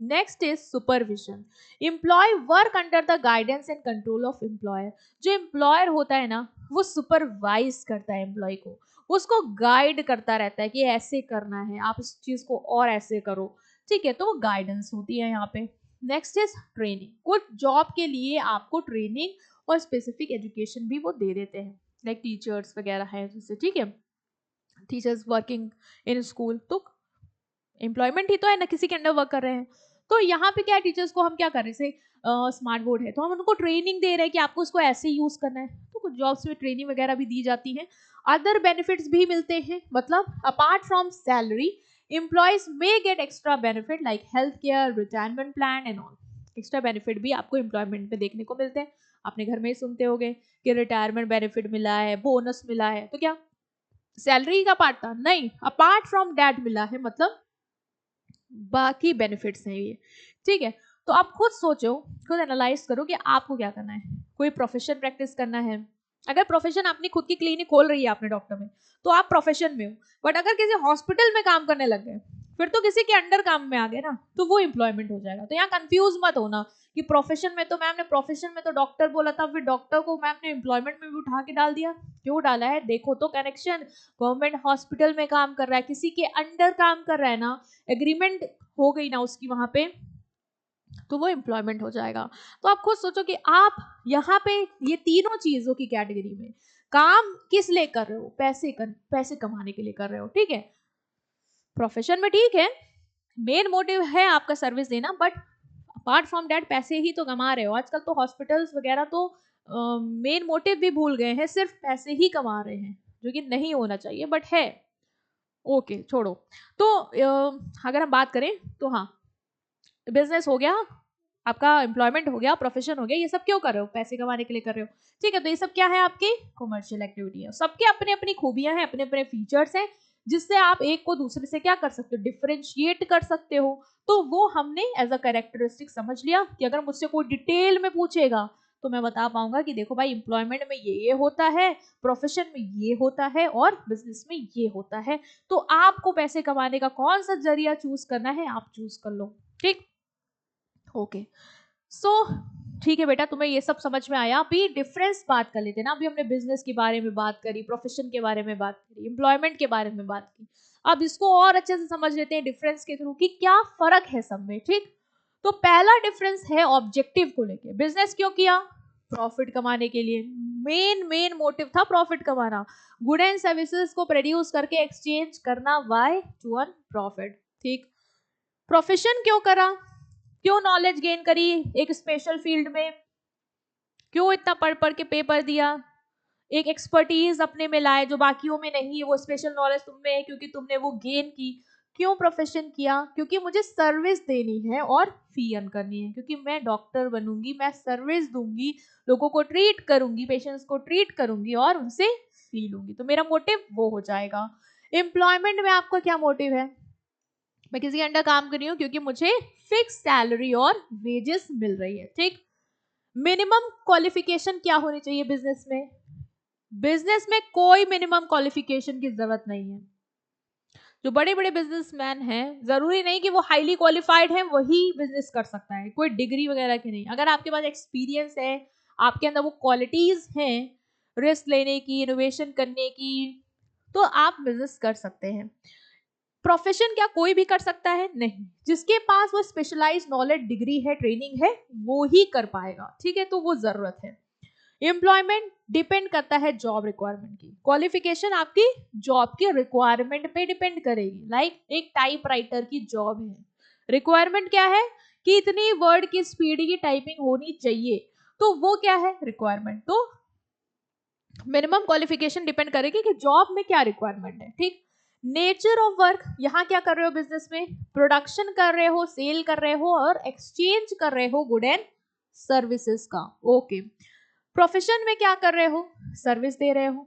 next is supervision. Employ work under the guidance and control of employer. जो एम्प्लॉयर होता है ना, वो सुपरवाइज करता है एम्प्लॉय को, उसको गाइड करता रहता है कि ऐसे करना है, आप इस चीज को और ऐसे करो। ठीक है, तो वो गाइडेंस होती है यहाँ पे। Next is training. कुछ जॉब के लिए आपको ट्रेनिंग और स्पेसिफिक एजुकेशन भी वो दे देते हैं, लाइक टीचर्स वगैरह है जैसे। ठीक है, टीचर्स वर्किंग इन स्कूल, तो एम्प्लॉयमेंट ही तो है ना, किसी के अंडर वर्क कर रहे हैं। तो यहाँ पे क्या है, टीचर्स को हम क्या कर रहे हैं, स्मार्ट बोर्ड है तो हम उनको ट्रेनिंग दे रहे हैं कि आपको उसको ऐसे यूज करना है, तो कुछ जॉब्स में ट्रेनिंग वगैरह भी दी जाती है। अदर बेनिफिट्स भी मिलते हैं, मतलब apart from salary employees may get extra benefit like health care, retirement plan and all. Extra benefit भी आपको एम्प्लॉयमेंट में देखने को मिलते हैं। आपने घर में ही सुनते होंगे कि रिटायरमेंट बेनिफिट मिला है, बोनस मिला है, तो क्या सैलरी का पार्ट था, नहीं, अपार्ट फ्रॉम दैट मिला है, मतलब बाकी बेनिफिट्स हैं ये। ठीक है, तो आप खुद सोचो, खुद एनालाइज करो कि आपको क्या करना है। कोई प्रोफेशन प्रैक्टिस करना है, अगर प्रोफेशन अपनी खुद की क्लिनिक खोल रही है आपने डॉक्टर में, तो आप प्रोफेशन में हो। बट अगर किसी हॉस्पिटल में काम करने लग गए, फिर तो किसी के अंडर काम में आ गए ना, तो वो एम्प्लॉयमेंट हो जाएगा। तो यहाँ कंफ्यूज मत होना कि प्रोफेशन में, तो मैम ने प्रोफेशन में तो डॉक्टर बोला था, फिर डॉक्टर को मैम ने एम्प्लॉयमेंट में भी उठा के डाल दिया। क्यों डाला है, देखो तो कनेक्शन। गवर्नमेंट हॉस्पिटल में काम कर रहा है, किसी के अंडर काम कर रहा है ना, एग्रीमेंट हो गई ना उसकी वहां पे, तो वो एम्प्लॉयमेंट हो जाएगा। तो आप खुद सोचो कि आप यहाँ पे ये तीनों चीजों की कैटेगरी में काम किस लिए कर रहे हो, पैसे कमाने के लिए कर रहे हो। ठीक है, प्रोफेशन में ठीक है, मेन मोटिव है आपका सर्विस देना, बट अपार्ट फ्रॉम दैट पैसे ही तो कमा रहे हो। आजकल तो हॉस्पिटल्स वगैरह तो मेन मोटिव भी भूल गए हैं, सिर्फ पैसे ही कमा रहे हैं, जो कि नहीं होना चाहिए, बट है। ओके, छोड़ो। तो अगर हम बात करें तो हाँ, बिजनेस हो गया आपका, एम्प्लॉयमेंट हो गया, प्रोफेशन हो गया, ये सब क्यों कर रहे हो, पैसे कमाने के लिए कर रहे हो। ठीक है, तो ये सब क्या है, आपकी कॉमर्शियल एक्टिविटी है। सबके अपने अपनी खूबियां हैं, अपने अपने फीचर्स हैं, जिससे आप एक को दूसरे से क्या कर सकते हो, डिफरेंशिएट कर सकते हो। तो वो हमने एज अ कैरेक्टरिस्टिक समझ लिया कि अगर मुझसे कोई डिटेल में पूछेगा तो मैं बता पाऊंगा कि देखो भाई, एम्प्लॉयमेंट में ये होता है, प्रोफेशन में ये होता है, और बिजनेस में ये होता है। तो आपको पैसे कमाने का कौन सा जरिया चूज करना है, आप चूज कर लो। ठीक, ओके। सो ठीक है बेटा, तुम्हें ये सब समझ में आया। अभी डिफरेंस बात कर लेते हैं ना, अभी हमने बिजनेस के बारे में बात करी, प्रोफेशन के बारे में बात करी, एम्प्लॉयमेंट के बारे में बात की। अब इसको और अच्छे से समझ लेते हैं डिफरेंस के थ्रू कि क्या फर्क है सब में। ठीक, तो पहला डिफरेंस है ऑब्जेक्टिव को लेके। बिजनेस क्यों किया, प्रॉफिट कमाने के लिए, मेन मोटिव था प्रॉफिट कमाना, गुड एंड सर्विसेज को प्रोड्यूस करके एक्सचेंज करना, वाई टू अर्न प्रॉफिट। ठीक, प्रोफेशन क्यों करा, क्यों नॉलेज गेन करी एक स्पेशल फील्ड में, क्यों इतना पढ़ पढ़ के पेपर दिया, एक एक्सपर्टीज अपने में लाए जो बाकियों में नहीं है, वो स्पेशल नॉलेज तुम में है क्योंकि तुमने वो गेन की। क्यों प्रोफेशन किया? क्योंकि मुझे सर्विस देनी है और फी अर्न करनी है, क्योंकि मैं डॉक्टर बनूंगी, मैं सर्विस दूंगी, लोगों को ट्रीट करूंगी, पेशेंट्स को ट्रीट करूंगी और उनसे फी लूंगी, तो मेरा मोटिव वो हो जाएगा। एम्प्लॉयमेंट में आपका क्या मोटिव है? मैं किसी के अंडर काम कर रही हूँ क्योंकि मुझे फिक्स सैलरी और वेजेस मिल रही है, ठीक। मिनिमम क्वालिफिकेशन क्या होनी चाहिए बिजनेस में? बिजनेस में कोई मिनिमम क्वालिफिकेशन की जरूरत नहीं है। जो बड़े बड़े बिजनेसमैन हैं, जरूरी नहीं कि वो हाईली क्वालिफाइड हैं वही बिजनेस कर सकता है, कोई डिग्री वगैरह की नहीं। अगर आपके पास एक्सपीरियंस है, आपके अंदर वो क्वालिटीज हैं रिस्क लेने की, इनोवेशन करने की, तो आप बिजनेस कर सकते हैं। प्रोफेशन क्या कोई भी कर सकता है? नहीं, जिसके पास वो स्पेशलाइज नॉलेज, डिग्री है, ट्रेनिंग है, वो ही कर पाएगा, ठीक है, तो वो जरूरत है। एम्प्लॉयमेंट डिपेंड करता है जॉब रिक्वायरमेंट की। क्वालिफिकेशन आपकी जॉब की रिक्वायरमेंट पे डिपेंड करेगी। लाइक एक टाइप राइटर की जॉब है, रिक्वायरमेंट क्या है कि इतनी वर्ड की स्पीड की टाइपिंग होनी चाहिए, तो वो क्या है रिक्वायरमेंट। तो मिनिमम क्वालिफिकेशन डिपेंड करेगी कि जॉब में क्या रिक्वायरमेंट है, ठीक। नेचर ऑफ वर्क, यहाँ क्या कर रहे हो बिजनेस में? प्रोडक्शन कर रहे हो, सेल कर रहे हो और एक्सचेंज कर रहे हो गुड एंड सर्विसेज का, ओके। प्रोफेशन में क्या कर रहे हो? सर्विस दे रहे हो,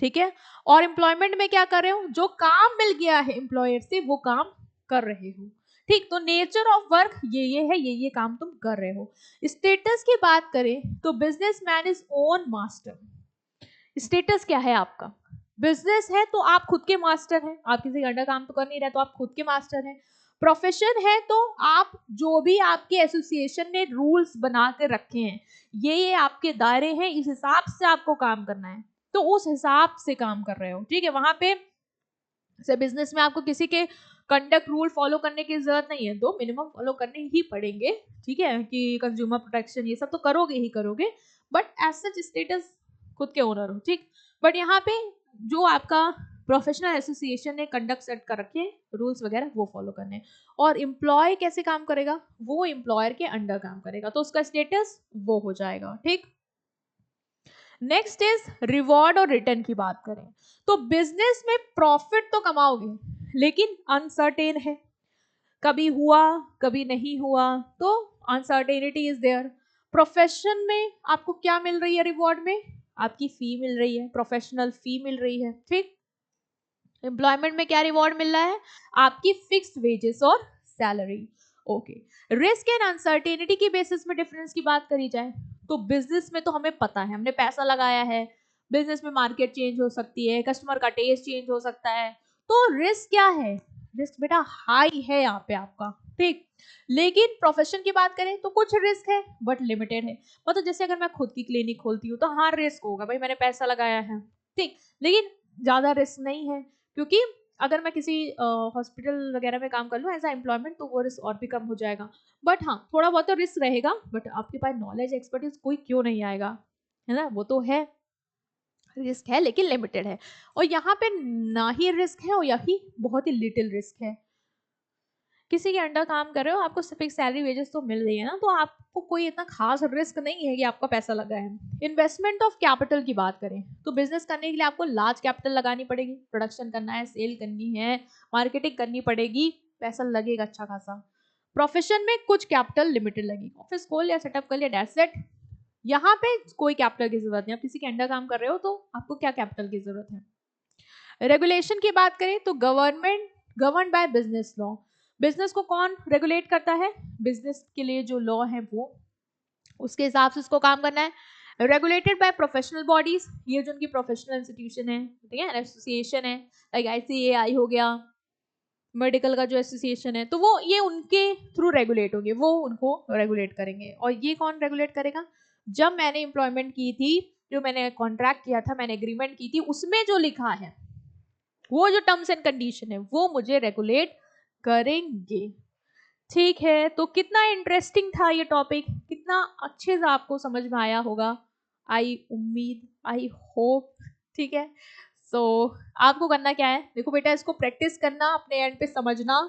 ठीक है। और एम्प्लॉयमेंट में क्या कर रहे हो? जो काम मिल गया है एम्प्लॉयर से वो काम कर रहे हो, ठीक। तो नेचर ऑफ वर्क ये है, ये काम तुम कर रहे हो। स्टेटस की बात करें तो businessman is own master. Status क्या है आपका? बिजनेस है तो आप खुद के मास्टर हैं, आप किसी अंडर काम तो कर नहीं रहे, तो आप खुद के मास्टर हैं। प्रोफेशन है तो आप जो भी आपके एसोसिएशन ने रूल्स बना के रखे हैं, ये आपके दायरे हैं, इस हिसाब से आपको काम करना है, तो उस हिसाब से काम कर रहे हो, ठीक है। वहां पे से बिजनेस में आपको किसी के कंडक्ट रूल फॉलो करने की जरूरत नहीं है, तो मिनिमम फॉलो करने ही पड़ेंगे, ठीक है, कि कंज्यूमर प्रोटेक्शन ये सब तो करोगे ही करोगे, बट एज सच स्टेटस खुद के ओनर हो, ठीक। बट यहाँ पे जो आपका प्रोफेशनल एसोसिएशन ने कंडक्ट सेट कर रखे रूल्स वगैरह वो फॉलो करने। और एम्प्लॉय कैसे काम करेगा? वो एम्प्लॉयर के अंडर काम करेगा, तो उसका स्टेटस वो हो जाएगा, ठीक। नेक्स्ट इज रिवॉर्ड और रिटर्न की बात करें तो बिजनेस में प्रॉफिट तो कमाओगे लेकिन अनसर्टेन है, कभी हुआ कभी नहीं हुआ, तो अनसर्टेनिटी इज देयर। प्रोफेशन में आपको क्या मिल रही है रिवॉर्ड में? आपकी फी मिल रही है, प्रोफेशनल फी मिल रही है, ठीक। एम्प्लॉयमेंट में क्या रिवॉर्ड मिल रहा है? आपकी फिक्स्ड वेजेस और salary, okay. Risk and uncertainty की बेसिस में डिफरेंस की बात करी जाए तो बिजनेस में तो हमें पता है, हमने पैसा लगाया है, बिजनेस में मार्केट चेंज हो सकती है, कस्टमर का टेस्ट चेंज हो सकता है, तो रिस्क क्या है? रिस्क बेटा हाई है यहाँ पे आपका, ठीक। लेकिन प्रोफेशन की बात करें तो कुछ रिस्क है बट लिमिटेड है। मतलब जैसे अगर मैं खुद की क्लिनिक खोलती हूँ तो हाँ रिस्क होगा, भाई मैंने पैसा लगाया है, ठीक, लेकिन ज्यादा रिस्क नहीं है, क्योंकि अगर मैं किसी हॉस्पिटल वगैरह में काम कर लूँ एज अ एम्प्लॉयमेंट तो वो रिस्क और भी कम हो जाएगा। बट हाँ थोड़ा बहुत तो रिस्क रहेगा, बट आपके पास नॉलेज एक्सपर्टीज कोई क्यों नहीं आएगा, है ना, वो तो है, रिस्क है लेकिन लिमिटेड है। और यहाँ पे ना ही रिस्क है और यही बहुत ही लिटिल रिस्क है। किसी के अंडर काम कर रहे हो, आपको फिक्स सैलरी वेजेस तो मिल रही है ना, तो आपको कोई इतना खास रिस्क नहीं है कि आपका पैसा लगा है। इन्वेस्टमेंट ऑफ कैपिटल की बात करें तो बिजनेस करने के लिए आपको लार्ज कैपिटल लगानी पड़ेगी, प्रोडक्शन करना है, सेल करनी है, मार्केटिंग करनी पड़ेगी, पैसा लगेगा अच्छा खासा। प्रोफेशन में कुछ कैपिटल लिमिटेड लगेगी, ऑफिस खोल या सेटअप कर लिया, दैट्स इट। यहाँ पे कोई कैपिटल की जरूरत नहीं, आप किसी के अंडर काम कर रहे हो तो आपको क्या कैपिटल की जरूरत है। रेगुलेशन की बात करें तो government govern by business law. Business को कौन रेगुलेट करता है? बिजनेस के लिए जो लॉ है वो, उसके हिसाब से उसको काम करना है। रेगुलेटेड बाय प्रोफेशनल बॉडीज, ये जो उनकी प्रोफेशनल इंस्टीट्यूशन है, ठीक है, एसोसिएशन है, लाइक ICAI हो गया, मेडिकल का जो एसोसिएशन है, तो वो ये उनके थ्रू रेगुलेट होंगे, वो उनको रेगुलेट करेंगे। और ये कौन रेगुलेट करेगा? जब मैंने एम्प्लॉयमेंट की थी, जो मैंने कॉन्ट्रैक्ट किया था, मैंने एग्रीमेंट की थी, उसमें जो लिखा है वो जो टर्म्स एंड कंडीशन है वो मुझे रेगुलेट करेंगे, ठीक है। तो कितना इंटरेस्टिंग था ये टॉपिक, कितना अच्छे से आपको समझ में आया होगा, आई होप, ठीक है। सो आपको करना क्या है, देखो बेटा, इसको प्रैक्टिस करना, अपने एंड पे समझना,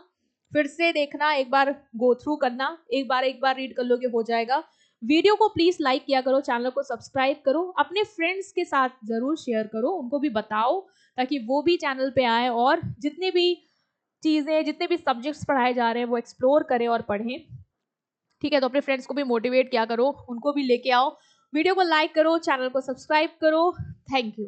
फिर से देखना, एक बार गो थ्रू करना, एक बार रीड कर लोगे हो जाएगा। वीडियो को प्लीज लाइक किया करो, चैनल को सब्सक्राइब करो, अपने फ्रेंड्स के साथ जरूर शेयर करो, उनको भी बताओ ताकि वो भी चैनल पे आए और जितने भी चीजें, जितने भी सब्जेक्ट्स पढ़ाए जा रहे हैं वो एक्सप्लोर करें और पढ़ें। ठीक है, तो अपने फ्रेंड्स को भी मोटिवेट किया करो, उनको भी लेके आओ। वीडियो को लाइक करो, चैनल को सब्सक्राइब करो। Thank you.